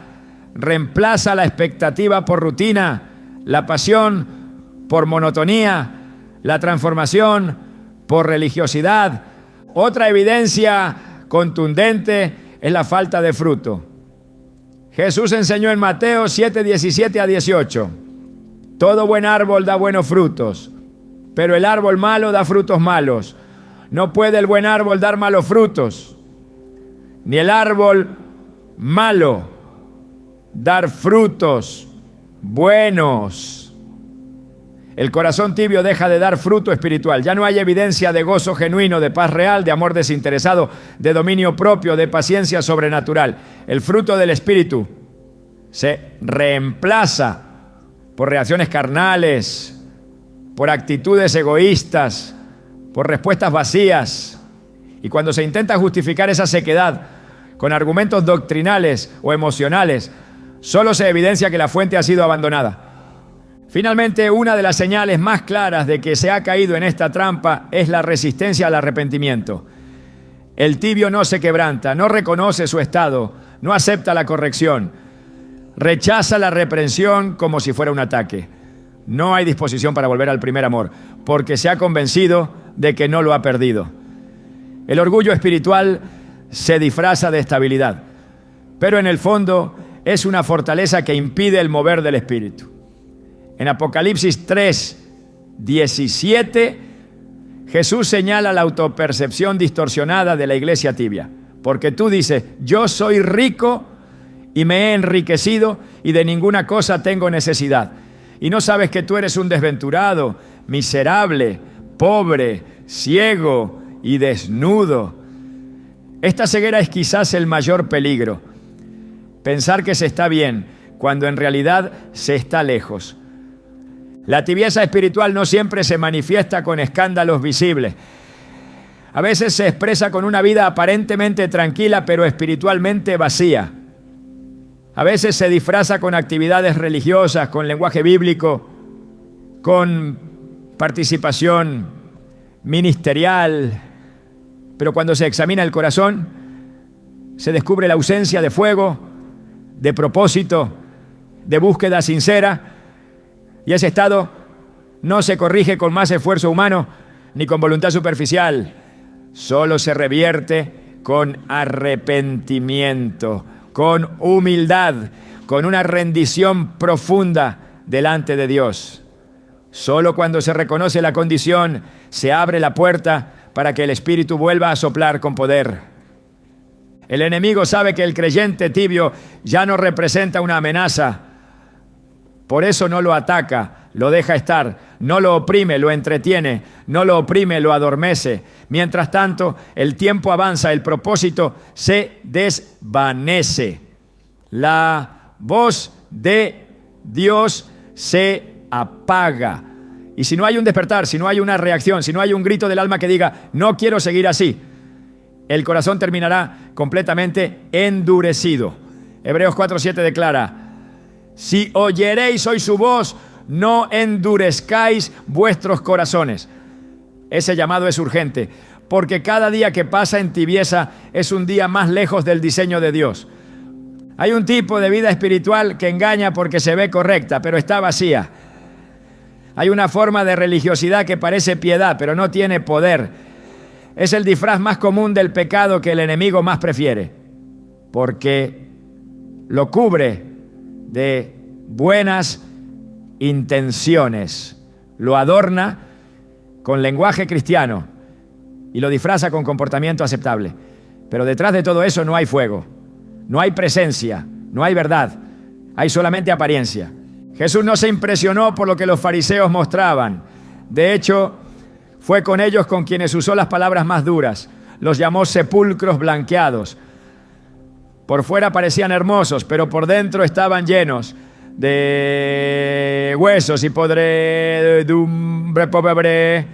reemplaza la expectativa por rutina, la pasión por monotonía, la transformación por religiosidad. Otra evidencia contundente es la falta de fruto. Jesús enseñó en Mateo 7:17-18: todo buen árbol da buenos frutos, pero el árbol malo da frutos malos. No puede el buen árbol dar malos frutos, ni el árbol malo dar frutos buenos. El corazón tibio deja de dar fruto espiritual. Ya no hay evidencia de gozo genuino, de paz real, de amor desinteresado, de dominio propio, de paciencia sobrenatural. El fruto del Espíritu se reemplaza por reacciones carnales, por actitudes egoístas, por respuestas vacías. Y cuando se intenta justificar esa sequedad con argumentos doctrinales o emocionales, solo se evidencia que la fuente ha sido abandonada. Finalmente, una de las señales más claras de que se ha caído en esta trampa es la resistencia al arrepentimiento. El tibio no se quebranta, no reconoce su estado, no acepta la corrección, rechaza la reprensión como si fuera un ataque. No hay disposición para volver al primer amor, porque se ha convencido de que no lo ha perdido. El orgullo espiritual se disfraza de estabilidad, pero en el fondo es una fortaleza que impide el mover del Espíritu. En Apocalipsis 3:17, Jesús señala la autopercepción distorsionada de la iglesia tibia. Porque tú dices, yo soy rico y me he enriquecido y de ninguna cosa tengo necesidad. Y no sabes que tú eres un desventurado, miserable, pobre, ciego y desnudo. Esta ceguera es quizás el mayor peligro. Pensar que se está bien cuando en realidad se está lejos. La tibieza espiritual no siempre se manifiesta con escándalos visibles. A veces se expresa con una vida aparentemente tranquila, pero espiritualmente vacía. A veces se disfraza con actividades religiosas, con lenguaje bíblico, con participación ministerial. Pero cuando se examina el corazón, se descubre la ausencia de fuego, de propósito, de búsqueda sincera. Y ese estado no se corrige con más esfuerzo humano ni con voluntad superficial. Solo se revierte con arrepentimiento, con humildad, con una rendición profunda delante de Dios. Solo cuando se reconoce la condición, se abre la puerta para que el Espíritu vuelva a soplar con poder. El enemigo sabe que el creyente tibio ya no representa una amenaza. Por eso no lo ataca, lo deja estar, no lo oprime, lo entretiene, no lo oprime, lo adormece. Mientras tanto, el tiempo avanza, el propósito se desvanece. La voz de Dios se apaga. Y si no hay un despertar, si no hay una reacción, si no hay un grito del alma que diga, no quiero seguir así, el corazón terminará completamente endurecido. Hebreos 4:7 declara, si oyeréis hoy su voz, no endurezcáis vuestros corazones. Ese llamado es urgente, porque cada día que pasa en tibieza es un día más lejos del diseño de Dios. Hay un tipo de vida espiritual que engaña porque se ve correcta, pero está vacía. Hay una forma de religiosidad que parece piedad, pero no tiene poder. es el disfraz más común del pecado que el enemigo más prefiere, porque lo cubre de buenas intenciones, lo adorna con lenguaje cristiano y lo disfraza con comportamiento aceptable. Pero detrás de todo eso no hay fuego, no hay presencia, no hay verdad, hay solamente apariencia. Jesús no se impresionó por lo que los fariseos mostraban. De hecho, fue con ellos con quienes usó las palabras más duras. Los llamó sepulcros blanqueados. Por fuera parecían hermosos, pero por dentro estaban llenos de huesos y podredumbre, pobre.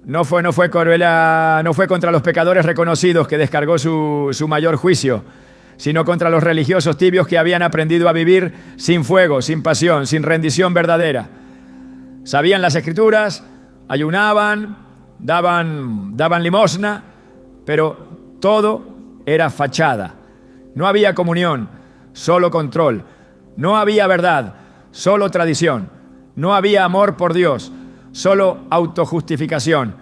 No fue contra los pecadores reconocidos que descargó su mayor juicio, sino contra los religiosos tibios que habían aprendido a vivir sin fuego, sin pasión, sin rendición verdadera. Sabían las Escrituras, ayunaban, daban limosna, pero todo era fachada. No había comunión, solo control. No había verdad, solo tradición. No había amor por Dios, solo autojustificación.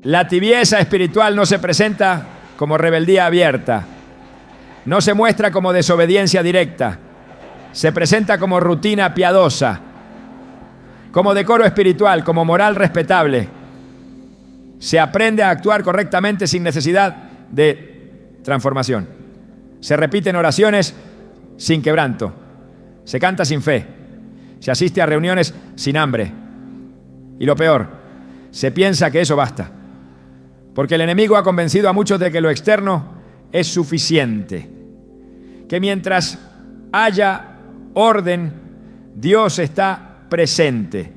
La tibieza espiritual no se presenta como rebeldía abierta. No se muestra como desobediencia directa. Se presenta como rutina piadosa, como decoro espiritual, como moral respetable. Se aprende a actuar correctamente sin necesidad de transformación. Se repiten oraciones sin quebranto. Se canta sin fe. Se asiste a reuniones sin hambre. Y lo peor, se piensa que eso basta. Porque el enemigo ha convencido a muchos de que lo externo es suficiente. Que mientras haya orden, Dios está presente.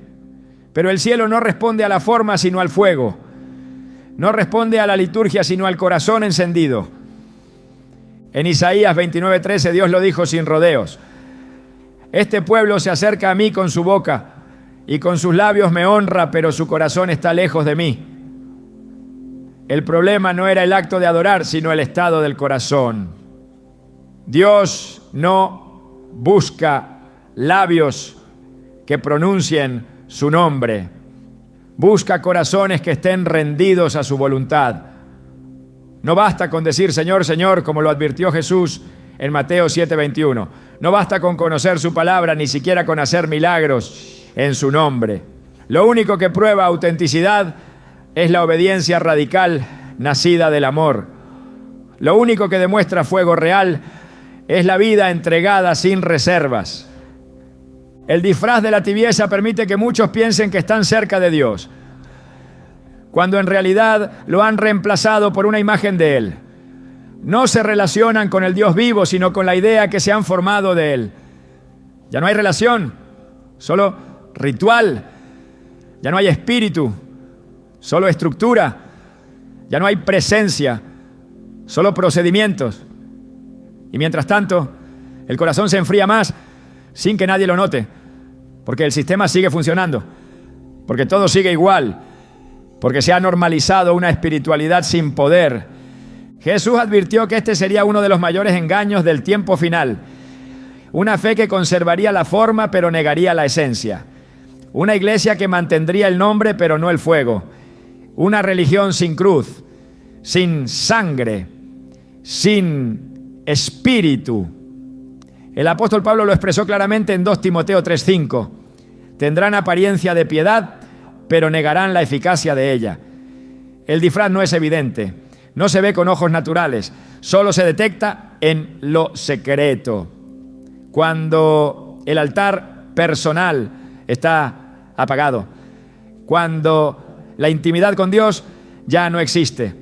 Pero el cielo no responde a la forma sino al fuego. No responde a la liturgia sino al corazón encendido. En Isaías 29:13 Dios lo dijo sin rodeos. Este pueblo se acerca a mí con su boca y con sus labios me honra, pero su corazón está lejos de mí. El problema no era el acto de adorar, sino el estado del corazón. Dios no busca labios que pronuncien su nombre. Busca corazones que estén rendidos a su voluntad. No basta con decir Señor, Señor, como lo advirtió Jesús en Mateo 7:21. No basta con conocer su palabra, ni siquiera con hacer milagros en su nombre. Lo único que prueba autenticidad es la obediencia radical nacida del amor. Lo único que demuestra fuego real es la vida entregada sin reservas. El disfraz de la tibieza permite que muchos piensen que están cerca de Dios, cuando en realidad lo han reemplazado por una imagen de Él. No se relacionan con el Dios vivo, sino con la idea que se han formado de Él. Ya no hay relación, solo ritual. Ya no hay espíritu, solo estructura. Ya no hay presencia, solo procedimientos. Y mientras tanto, el corazón se enfría más sin que nadie lo note, porque el sistema sigue funcionando, porque todo sigue igual, porque se ha normalizado una espiritualidad sin poder. Jesús advirtió que este sería uno de los mayores engaños del tiempo final. Una fe que conservaría la forma pero negaría la esencia. Una iglesia que mantendría el nombre pero no el fuego. Una religión sin cruz, sin sangre, sin espíritu. El apóstol Pablo lo expresó claramente en 2 Timoteo 3:5. Tendrán apariencia de piedad, pero negarán la eficacia de ella. El disfraz no es evidente, no se ve con ojos naturales, solo se detecta en lo secreto. Cuando el altar personal está apagado, cuando la intimidad con Dios ya no existe,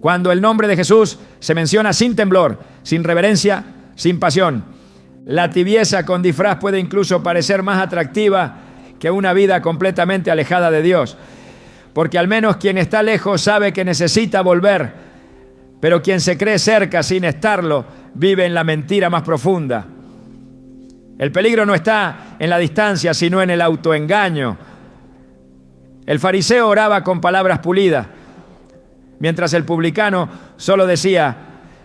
cuando el nombre de Jesús se menciona sin temblor, sin reverencia, sin pasión. La tibieza con disfraz puede incluso parecer más atractiva que una vida completamente alejada de Dios, porque al menos quien está lejos sabe que necesita volver, pero quien se cree cerca sin estarlo vive en la mentira más profunda. El peligro no está en la distancia, sino en el autoengaño. El fariseo oraba con palabras pulidas, mientras el publicano solo decía: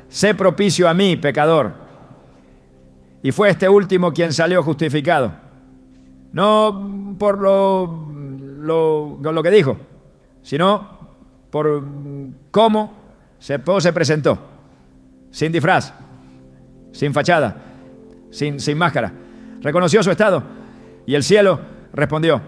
sé propicio a mí, pecador. Y fue este último quien salió justificado. No por lo que dijo, sino por cómo se presentó, sin disfraz, sin fachada, sin máscara. Reconoció su estado y el cielo respondió.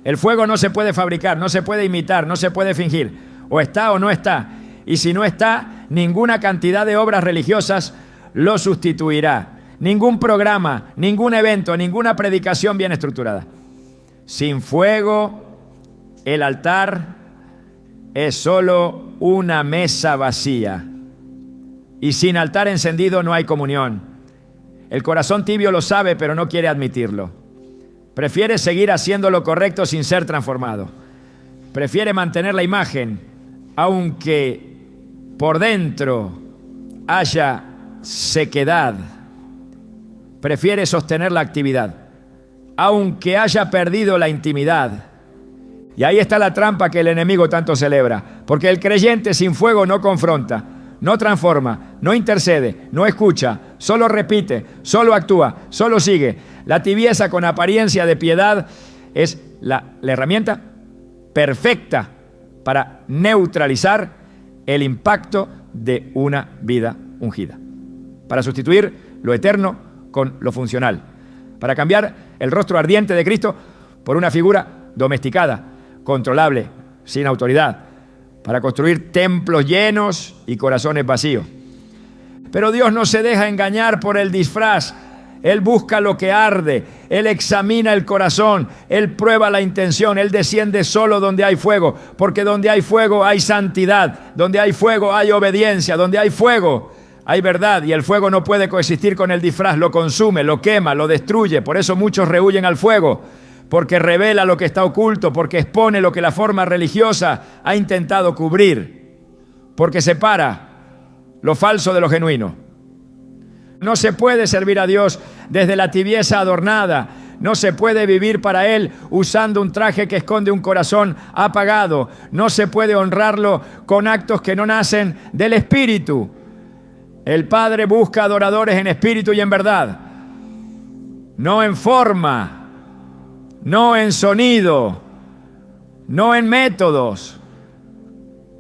El fuego no se puede fabricar, no se puede imitar, no se puede fingir. O está o no está. Y si no está, ninguna cantidad de obras religiosas lo sustituirá. Ningún programa, ningún evento, ninguna predicación bien estructurada. Sin fuego, el altar es solo una mesa vacía. Y sin altar encendido no hay comunión. El corazón tibio lo sabe, pero no quiere admitirlo. Prefiere seguir haciendo lo correcto sin ser transformado. Prefiere mantener la imagen, aunque por dentro haya sequedad. Prefiere sostener la actividad, aunque haya perdido la intimidad. Y ahí está la trampa que el enemigo tanto celebra, porque el creyente sin fuego no confronta, no transforma, no intercede, no escucha, solo repite, solo actúa, solo sigue. La tibieza con apariencia de piedad es la herramienta perfecta para neutralizar el impacto de una vida ungida, para sustituir lo eterno con lo funcional, para cambiar el rostro ardiente de Cristo por una figura domesticada, controlable, sin autoridad, para construir templos llenos y corazones vacíos. Pero Dios no se deja engañar por el disfraz. Él busca lo que arde, Él examina el corazón, Él prueba la intención, Él desciende solo donde hay fuego, porque donde hay fuego hay santidad, donde hay fuego hay obediencia, donde hay fuego hay verdad, y el fuego no puede coexistir con el disfraz, lo consume, lo quema, lo destruye. Por eso muchos rehuyen al fuego, porque revela lo que está oculto, porque expone lo que la forma religiosa ha intentado cubrir, porque separa lo falso de lo genuino. No se puede servir a Dios desde la tibieza adornada. No se puede vivir para Él usando un traje que esconde un corazón apagado. No se puede honrarlo con actos que no nacen del Espíritu. El Padre busca adoradores en espíritu y en verdad. No en forma, no en sonido, no en métodos,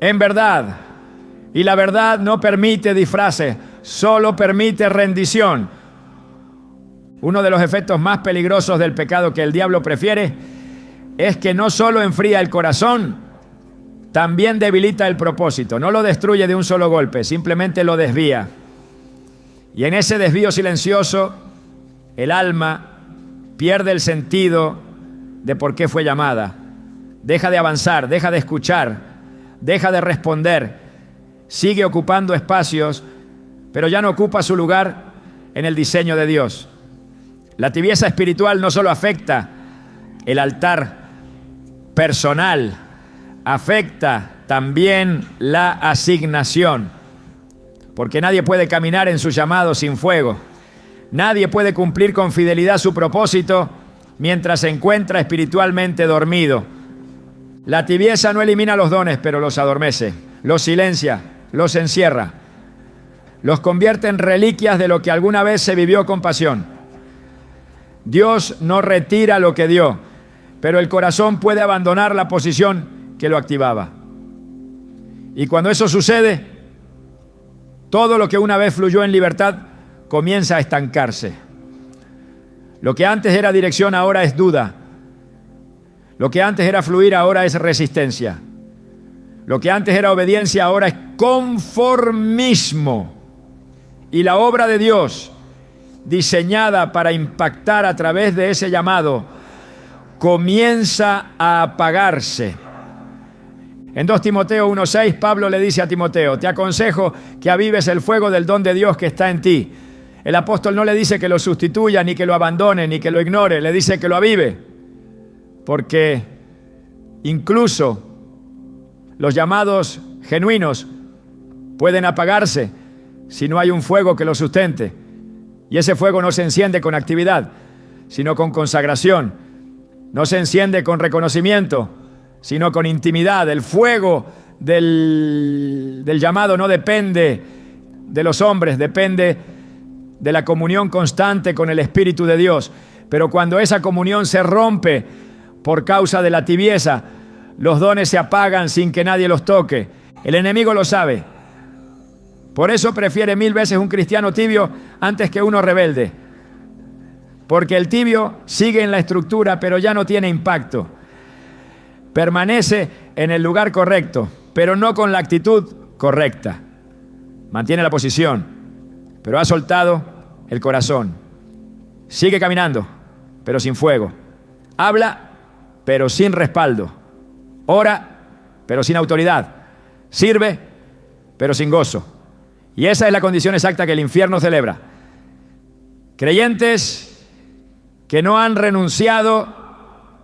en verdad. Y la verdad no permite disfraces, solo permite rendición. Uno de los efectos más peligrosos del pecado que el diablo prefiere es que no solo enfría el corazón, también debilita el propósito. No lo destruye de un solo golpe, simplemente lo desvía. Y en ese desvío silencioso, el alma pierde el sentido de por qué fue llamada. Deja de avanzar, deja de escuchar, deja de responder. Sigue ocupando espacios, pero ya no ocupa su lugar en el diseño de Dios. La tibieza espiritual no solo afecta el altar personal, afecta también la asignación, porque nadie puede caminar en su llamado sin fuego. Nadie puede cumplir con fidelidad su propósito mientras se encuentra espiritualmente dormido. La tibieza no elimina los dones, pero los adormece, los silencia, los encierra, los convierte en reliquias de lo que alguna vez se vivió con pasión. Dios no retira lo que dio, pero el corazón puede abandonar la posición que lo activaba. Y cuando eso sucede, todo lo que una vez fluyó en libertad comienza a estancarse. Lo que antes era dirección ahora es duda. Lo que antes era fluir ahora es resistencia. Lo que antes era obediencia ahora es conformismo. Y la obra de Dios, diseñada para impactar a través de ese llamado, comienza a apagarse. En 2 Timoteo 1:6, Pablo le dice a Timoteo: te aconsejo que avives el fuego del don de Dios que está en ti. El apóstol no le dice que lo sustituya, ni que lo abandone, ni que lo ignore, le dice que lo avive. Porque incluso los llamados genuinos pueden apagarse si no hay un fuego que lo sustente. Y ese fuego no se enciende con actividad, sino con consagración. No se enciende con reconocimiento, sino con intimidad. El fuego del llamado no depende de los hombres, depende de la comunión constante con el Espíritu de Dios. Pero cuando esa comunión se rompe por causa de la tibieza, Los dones se apagan sin que nadie los toque. El enemigo lo sabe. Por eso prefiere 1000 veces un cristiano tibio antes que uno rebelde. Porque el tibio sigue en la estructura, pero ya no tiene impacto. Permanece en el lugar correcto, pero no con la actitud correcta. Mantiene la posición, pero ha soltado el corazón. Sigue caminando, pero sin fuego. Habla, pero sin respaldo. Ora, pero sin autoridad. Sirve, pero sin gozo. Y esa es la condición exacta que el infierno celebra. Creyentes que no han renunciado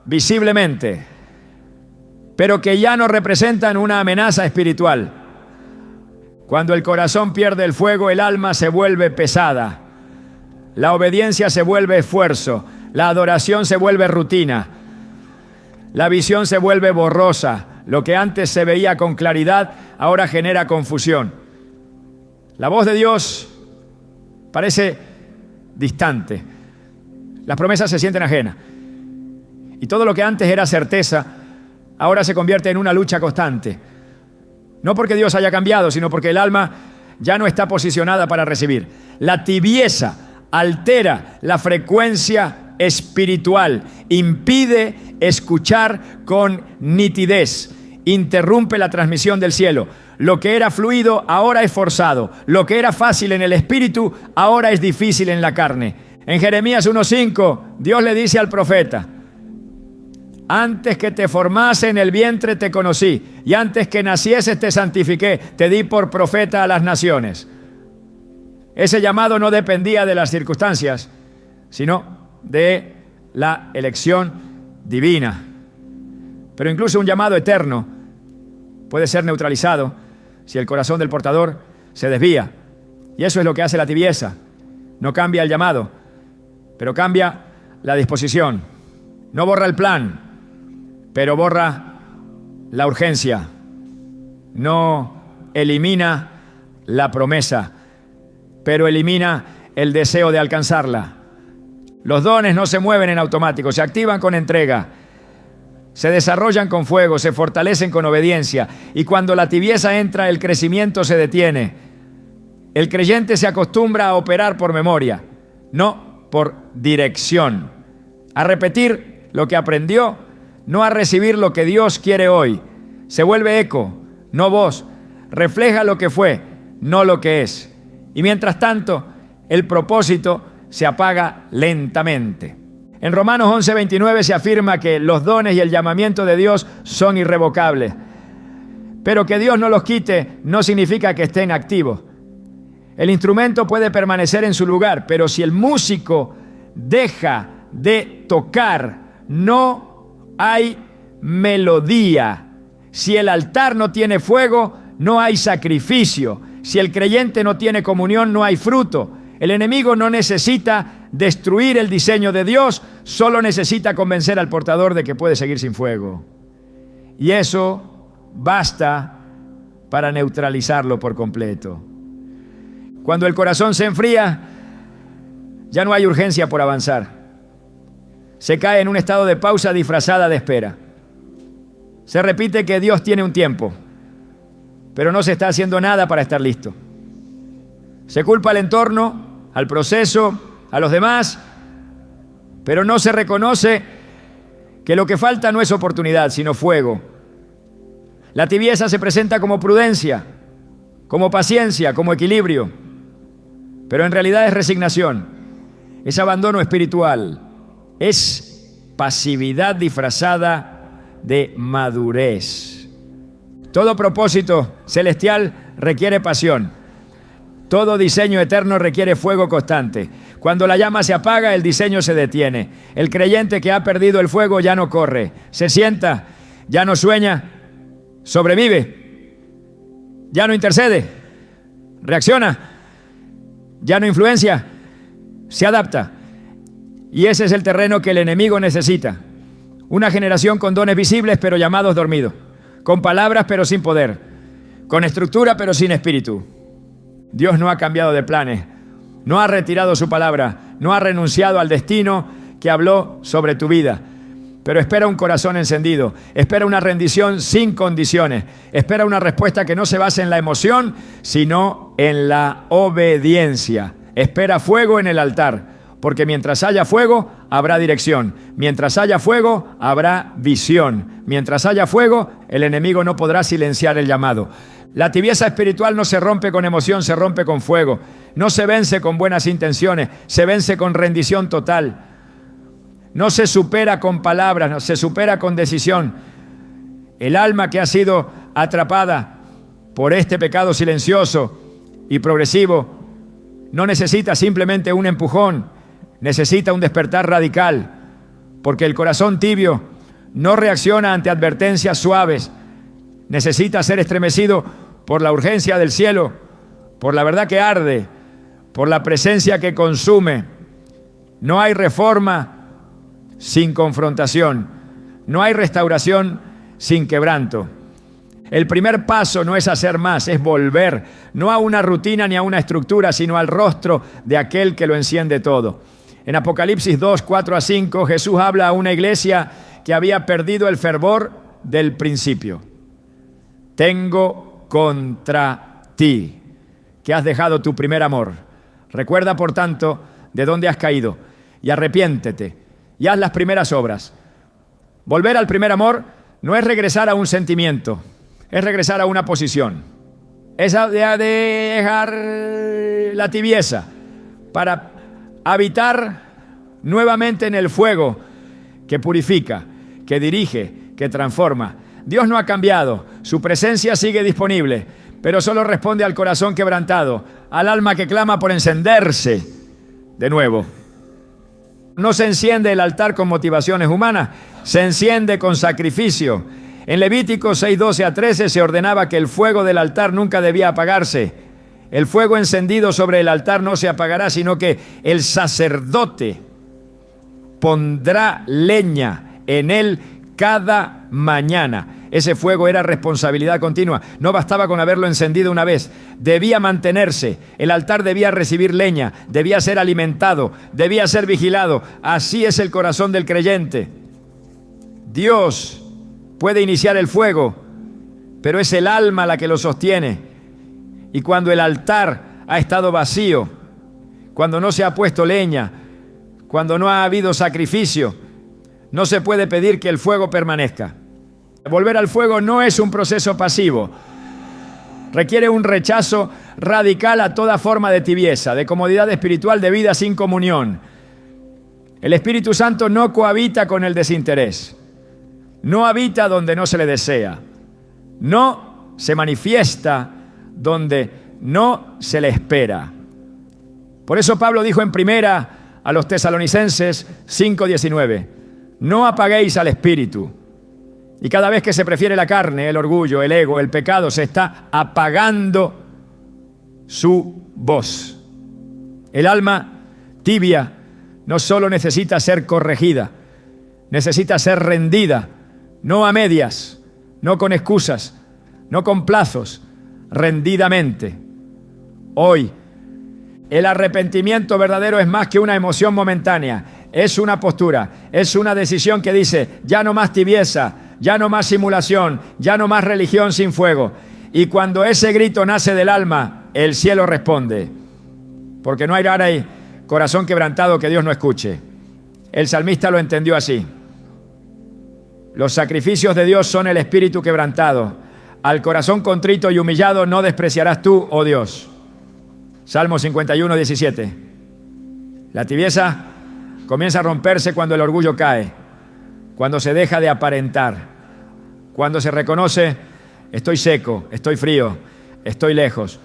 visiblemente, pero que ya no representan una amenaza espiritual. Cuando el corazón pierde el fuego, el alma se vuelve pesada. La obediencia se vuelve esfuerzo. La adoración se vuelve rutina. La visión se vuelve borrosa. Lo que antes se veía con claridad, ahora genera confusión. La voz de Dios parece distante. Las promesas se sienten ajenas. Y todo lo que antes era certeza, ahora se convierte en una lucha constante. No porque Dios haya cambiado, sino porque el alma ya no está posicionada para recibir. La tibieza altera la frecuencia espiritual, impide escuchar con nitidez, interrumpe la transmisión del cielo. Lo que era fluido ahora es forzado. Lo que era fácil en el espíritu ahora es difícil en la carne. En Jeremías 1:5, Dios le dice al profeta: antes que te formase en el vientre te conocí, y antes que nacieses te santifiqué, te di por profeta a las naciones. Ese llamado no dependía de las circunstancias, sino de la elección divina. Pero incluso un llamado eterno puede ser neutralizado si el corazón del portador se desvía. Y eso es lo que hace la tibieza. No cambia el llamado, pero cambia la disposición. No borra el plan, pero borra la urgencia. No elimina la promesa, pero elimina el deseo de alcanzarla. Los dones no se mueven en automático, se activan con entrega, se desarrollan con fuego, se fortalecen con obediencia. Y cuando la tibieza entra, el crecimiento se detiene. El creyente se acostumbra a operar por memoria, no por dirección. A repetir lo que aprendió, no a recibir lo que Dios quiere hoy. Se vuelve eco, no voz. Refleja lo que fue, no lo que es. Y mientras tanto, el propósito se apaga lentamente. En Romanos 11:29 se afirma que los dones y el llamamiento de Dios son irrevocables. Pero que Dios no los quite no significa que estén activos. El instrumento puede permanecer en su lugar, pero si el músico deja de tocar, no hay melodía. Si el altar no tiene fuego, no hay sacrificio. Si el creyente no tiene comunión, no hay fruto. El enemigo no necesita destruir el diseño de Dios, solo necesita convencer al portador de que puede seguir sin fuego. Y eso basta para neutralizarlo por completo. Cuando el corazón se enfría, ya no hay urgencia por avanzar. Se cae en un estado de pausa disfrazada de espera. Se repite que Dios tiene un tiempo, pero no se está haciendo nada para estar listo. Se culpa al entorno, al proceso, a los demás, pero no se reconoce que lo que falta no es oportunidad, sino fuego. La tibieza se presenta como prudencia, como paciencia, como equilibrio, pero en realidad es resignación, es abandono espiritual, es pasividad disfrazada de madurez. Todo propósito celestial requiere pasión. Todo diseño eterno requiere fuego constante. Cuando la llama se apaga, el diseño se detiene. El creyente que ha perdido el fuego ya no corre, se sienta, ya no sueña, sobrevive, ya no intercede, reacciona, ya no influencia, se adapta. Y ese es el terreno que el enemigo necesita. Una generación con dones visibles pero llamados dormidos, con palabras pero sin poder, con estructura pero sin espíritu. Dios no ha cambiado de planes, no ha retirado su palabra, no ha renunciado al destino que habló sobre tu vida. pero espera un corazón encendido, espera una rendición sin condiciones, espera una respuesta que no se base en la emoción, sino en la obediencia. Espera fuego en el altar, porque mientras haya fuego, habrá dirección. Mientras haya fuego, habrá visión. Mientras haya fuego, el enemigo no podrá silenciar el llamado. La tibieza espiritual no se rompe con emoción, se rompe con fuego. No se vence con buenas intenciones, se vence con rendición total. No se supera con palabras, no se supera con decisión. El alma que ha sido atrapada por este pecado silencioso y progresivo no necesita simplemente un empujón, necesita un despertar radical, porque el corazón tibio no reacciona ante advertencias suaves. Necesita ser estremecido por la urgencia del cielo, por la verdad que arde, por la presencia que consume. No hay reforma sin confrontación, no hay restauración sin quebranto. El primer paso no es hacer más, es volver, no a una rutina ni a una estructura, sino al rostro de aquel que lo enciende todo. En Apocalipsis 2, 4 a 5, Jesús habla a una iglesia que había perdido el fervor del principio. Tengo contra ti, que has dejado tu primer amor. Recuerda, por tanto, de dónde has caído y arrepiéntete y haz las primeras obras. Volver al primer amor no es regresar a un sentimiento, es regresar a una posición. Es dejar la tibieza para habitar nuevamente en el fuego que purifica, que dirige, que transforma. Dios no ha cambiado, su presencia sigue disponible, pero solo responde al corazón quebrantado, al alma que clama por encenderse de nuevo. No se enciende el altar con motivaciones humanas, se enciende con sacrificio. En Levítico 6, 12 a 13 se ordenaba que el fuego del altar nunca debía apagarse. El fuego encendido sobre el altar no se apagará, sino que el sacerdote pondrá leña en él cada mañana. Ese fuego era responsabilidad continua. No bastaba con haberlo encendido una vez. Debía mantenerse. El altar debía recibir leña, debía ser alimentado, debía ser vigilado. Así es el corazón del creyente. Dios puede iniciar el fuego, pero es el alma la que lo sostiene. Y cuando el altar ha estado vacío, cuando no se ha puesto leña, cuando no ha habido sacrificio, no se puede pedir que el fuego permanezca. Volver al fuego no es un proceso pasivo. Requiere un rechazo radical a toda forma de tibieza, de comodidad espiritual, de vida sin comunión. El Espíritu Santo no cohabita con el desinterés. No habita donde no se le desea. No se manifiesta donde no se le espera. Por eso Pablo dijo en primera a los Tesalonicenses 5:19, no apaguéis al Espíritu. Y cada vez que se prefiere la carne, el orgullo, el ego, el pecado, se está apagando su voz. El alma tibia no solo necesita ser corregida, necesita ser rendida, no a medias, no con excusas, no con plazos, rendidamente. Hoy, el arrepentimiento verdadero es más que una emoción momentánea, es una postura, es una decisión que dice, ya no más tibieza, ya no más simulación, ya no más religión sin fuego. Y cuando ese grito nace del alma, el cielo responde. Porque no hay corazón quebrantado que Dios no escuche. El salmista lo entendió así. Los sacrificios de Dios son el espíritu quebrantado. Al corazón contrito y humillado no despreciarás tú, oh Dios. Salmo 51, 17. La tibieza comienza a romperse cuando el orgullo cae, cuando se deja de aparentar, cuando se reconoce, estoy seco, estoy frío, estoy lejos.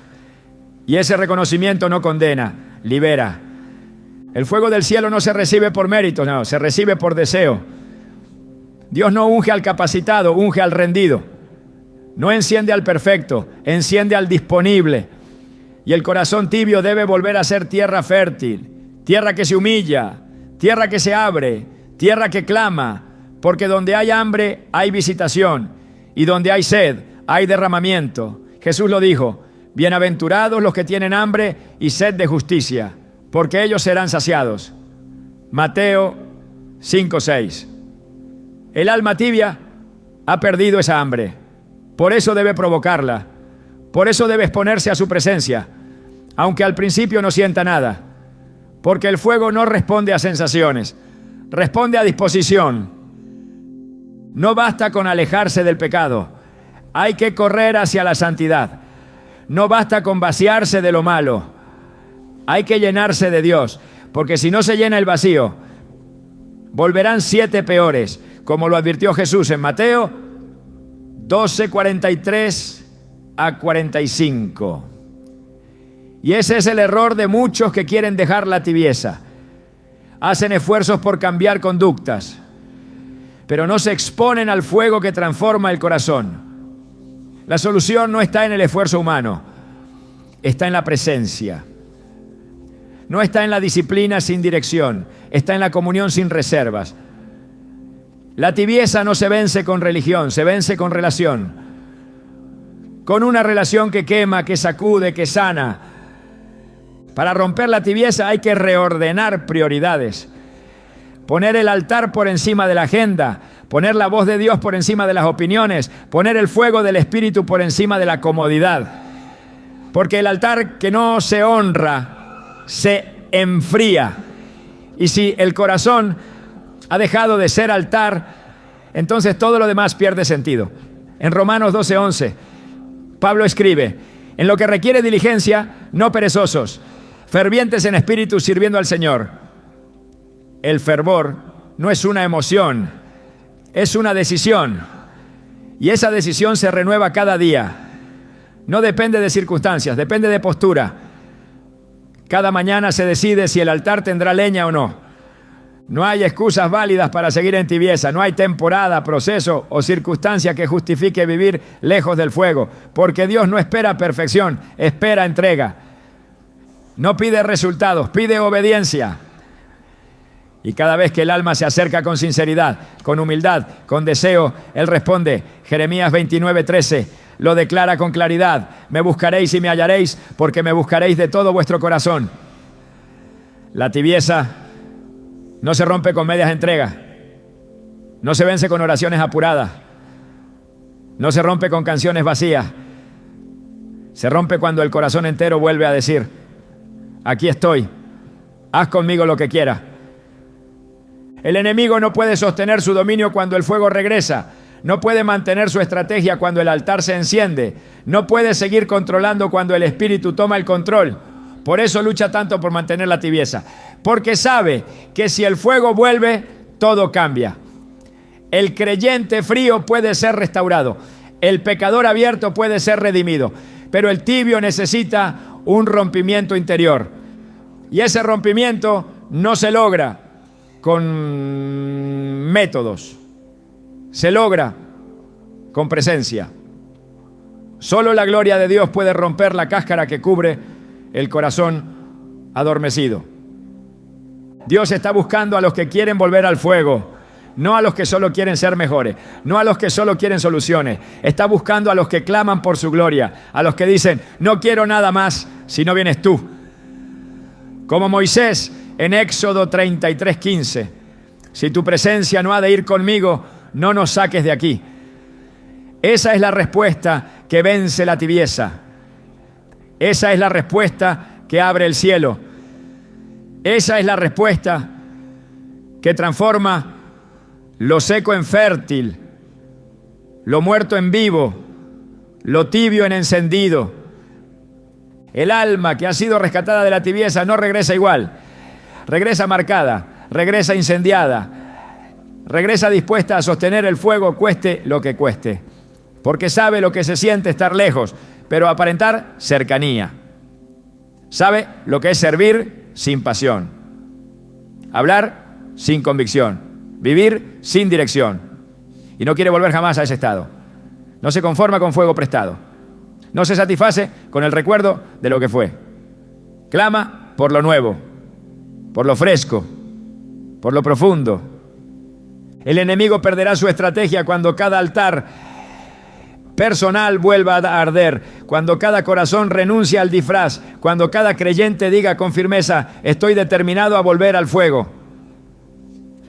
Y ese reconocimiento no condena, libera. El fuego del cielo no se recibe por mérito, no, se recibe por deseo. Dios no unge al capacitado, unge al rendido. No enciende al perfecto, enciende al disponible. Y el corazón tibio debe volver a ser tierra fértil, tierra que se humilla, tierra que se abre, tierra que clama, porque donde hay hambre hay visitación y donde hay sed hay derramamiento. Jesús lo dijo, bienaventurados los que tienen hambre y sed de justicia, porque ellos serán saciados. Mateo 5:6. El alma tibia ha perdido esa hambre. Por eso debe provocarla. Por eso debe exponerse a su presencia, aunque al principio no sienta nada. Porque el fuego no responde a sensaciones, responde a disposición. No basta con alejarse del pecado, hay que correr hacia la santidad. No basta con vaciarse de lo malo, hay que llenarse de Dios, porque si no se llena el vacío, volverán 7 peores, como lo advirtió Jesús en Mateo 12:43 a 45. Y ese es el error de muchos que quieren dejar la tibieza. Hacen esfuerzos por cambiar conductas, pero no se exponen al fuego que transforma el corazón. La solución no está en el esfuerzo humano, está en la presencia. No está en la disciplina sin dirección, está en la comunión sin reservas. La tibieza no se vence con religión, se vence con relación. Con una relación que quema, que sacude, que sana. Para romper la tibieza hay que reordenar prioridades. Poner el altar por encima de la agenda, poner la voz de Dios por encima de las opiniones, poner el fuego del Espíritu por encima de la comodidad. Porque el altar que no se honra se enfría. Y si el corazón ha dejado de ser altar, entonces todo lo demás pierde sentido. En Romanos 12:11, Pablo escribe: en lo que requiere diligencia, no perezosos, fervientes en espíritu, sirviendo al Señor. El fervor no es una emoción, es una decisión. Y esa decisión se renueva cada día. No depende de circunstancias, depende de postura. Cada mañana se decide si el altar tendrá leña o no. No hay excusas válidas para seguir en tibieza. No hay temporada, proceso o circunstancia que justifique vivir lejos del fuego. Porque Dios no espera perfección, espera entrega. No pide resultados, pide obediencia. Y cada vez que el alma se acerca con sinceridad, con humildad, con deseo, Él responde. Jeremías 29:13 lo declara con claridad: me buscaréis y me hallaréis, porque me buscaréis de todo vuestro corazón. La tibieza no se rompe con medias entregas, no se vence con oraciones apuradas, no se rompe con canciones vacías. Se rompe cuando el corazón entero vuelve a decir: aquí estoy, haz conmigo lo que quieras. El enemigo no puede sostener su dominio cuando el fuego regresa. No puede mantener su estrategia cuando el altar se enciende. No puede seguir controlando cuando el Espíritu toma el control. Por eso lucha tanto por mantener la tibieza. Porque sabe que si el fuego vuelve, todo cambia. El creyente frío puede ser restaurado. El pecador abierto puede ser redimido. Pero el tibio necesita un rompimiento interior. Y ese rompimiento no se logra con métodos, se logra con presencia. Solo la gloria de Dios puede romper la cáscara que cubre el corazón adormecido. Dios está buscando a los que quieren volver al fuego, no a los que solo quieren ser mejores, no a los que solo quieren soluciones. Está buscando a los que claman por su gloria, a los que dicen: no quiero nada más si no vienes tú. Como Moisés en Éxodo 33:15, si tu presencia no ha de ir conmigo, no nos saques de aquí. Esa es la respuesta que vence la tibieza. Esa es la respuesta que abre el cielo. Esa es la respuesta que transforma lo seco en fértil, lo muerto en vivo, lo tibio en encendido. El alma que ha sido rescatada de la tibieza no regresa igual. Regresa marcada, regresa incendiada, regresa dispuesta a sostener el fuego cueste lo que cueste, porque sabe lo que se siente estar lejos, pero aparentar cercanía. Sabe lo que es servir sin pasión, hablar sin convicción, vivir sin dirección, y no quiere volver jamás a ese estado. No se conforma con fuego prestado, no se satisface con el recuerdo de lo que fue. Clama por lo nuevo, por lo fresco, por lo profundo. El enemigo perderá su estrategia cuando cada altar personal vuelva a arder, cuando cada corazón renuncia al disfraz, cuando cada creyente diga con firmeza: estoy determinado a volver al fuego.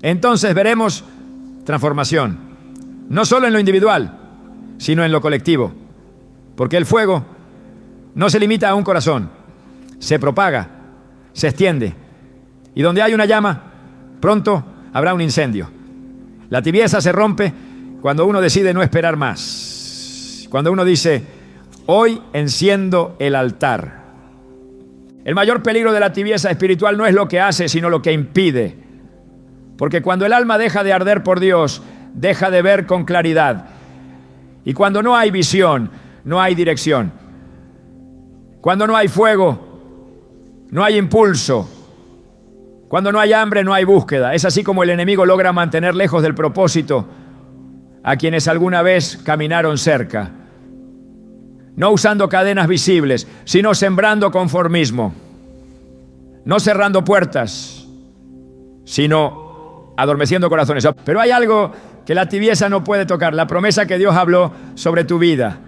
Entonces veremos transformación. No solo en lo individual, sino en lo colectivo. Porque el fuego no se limita a un corazón, se propaga, se extiende. Y donde hay una llama, pronto habrá un incendio. La tibieza se rompe cuando uno decide no esperar más. Cuando uno dice, hoy enciendo el altar. El mayor peligro de la tibieza espiritual no es lo que hace, sino lo que impide. Porque cuando el alma deja de arder por Dios, deja de ver con claridad. Y cuando no hay visión, no hay dirección. Cuando no hay fuego, no hay impulso. Cuando no hay hambre, no hay búsqueda. Es así como el enemigo logra mantener lejos del propósito a quienes alguna vez caminaron cerca. No usando cadenas visibles, sino sembrando conformismo. No cerrando puertas, sino adormeciendo corazones. Pero hay algo que la tibieza no puede tocar, la promesa que Dios habló sobre tu vida.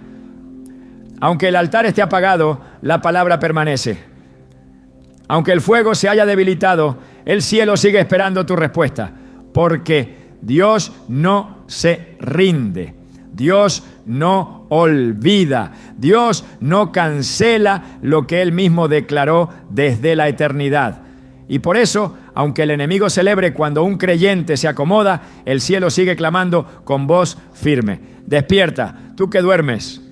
Aunque el altar esté apagado, la palabra permanece. Aunque el fuego se haya debilitado, el cielo sigue esperando tu respuesta. Porque Dios no se rinde. Dios no olvida. Dios no cancela lo que Él mismo declaró desde la eternidad. Y por eso, aunque el enemigo celebre cuando un creyente se acomoda, el cielo sigue clamando con voz firme. Despierta, tú que duermes,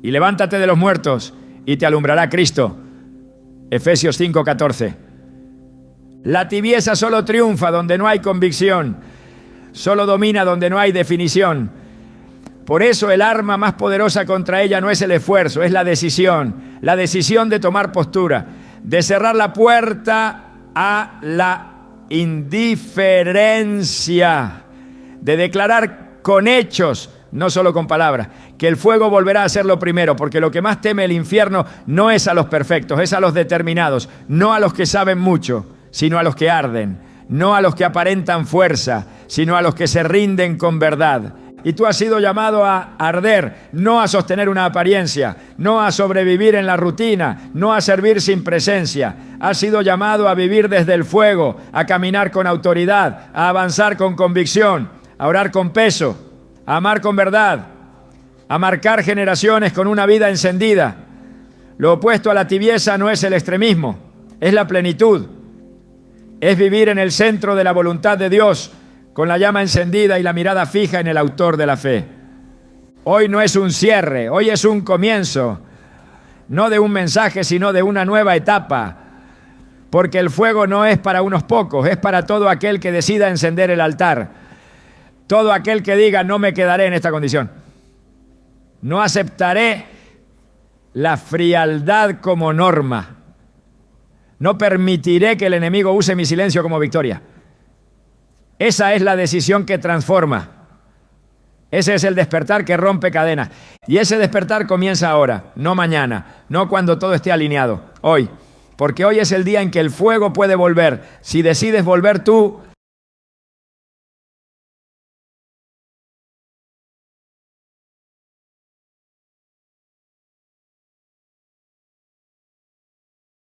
y levántate de los muertos, y te alumbrará Cristo. Efesios 5:14. La tibieza solo triunfa donde no hay convicción, solo domina donde no hay definición. Por eso el arma más poderosa contra ella no es el esfuerzo, es la decisión de tomar postura, de cerrar la puerta a la indiferencia, de declarar con hechos, no solo con palabras, que el fuego volverá a ser lo primero, porque lo que más teme el infierno no es a los perfectos, es a los determinados, no a los que saben mucho, sino a los que arden, no a los que aparentan fuerza, sino a los que se rinden con verdad. Y tú has sido llamado a arder, no a sostener una apariencia, no a sobrevivir en la rutina, no a servir sin presencia. Has sido llamado a vivir desde el fuego, a caminar con autoridad, a avanzar con convicción, a orar con peso, a amar con verdad, a marcar generaciones con una vida encendida. Lo opuesto a la tibieza no es el extremismo, es la plenitud. Es vivir en el centro de la voluntad de Dios, con la llama encendida y la mirada fija en el autor de la fe. Hoy no es un cierre, hoy es un comienzo, no de un mensaje, sino de una nueva etapa. Porque el fuego no es para unos pocos, es para todo aquel que decida encender el altar. Todo aquel que diga, no me quedaré en esta condición. No aceptaré la frialdad como norma. No permitiré que el enemigo use mi silencio como victoria. Esa es la decisión que transforma. Ese es el despertar que rompe cadenas. Y ese despertar comienza ahora, no mañana, no cuando todo esté alineado, hoy. Porque hoy es el día en que el fuego puede volver. Si decides volver tú,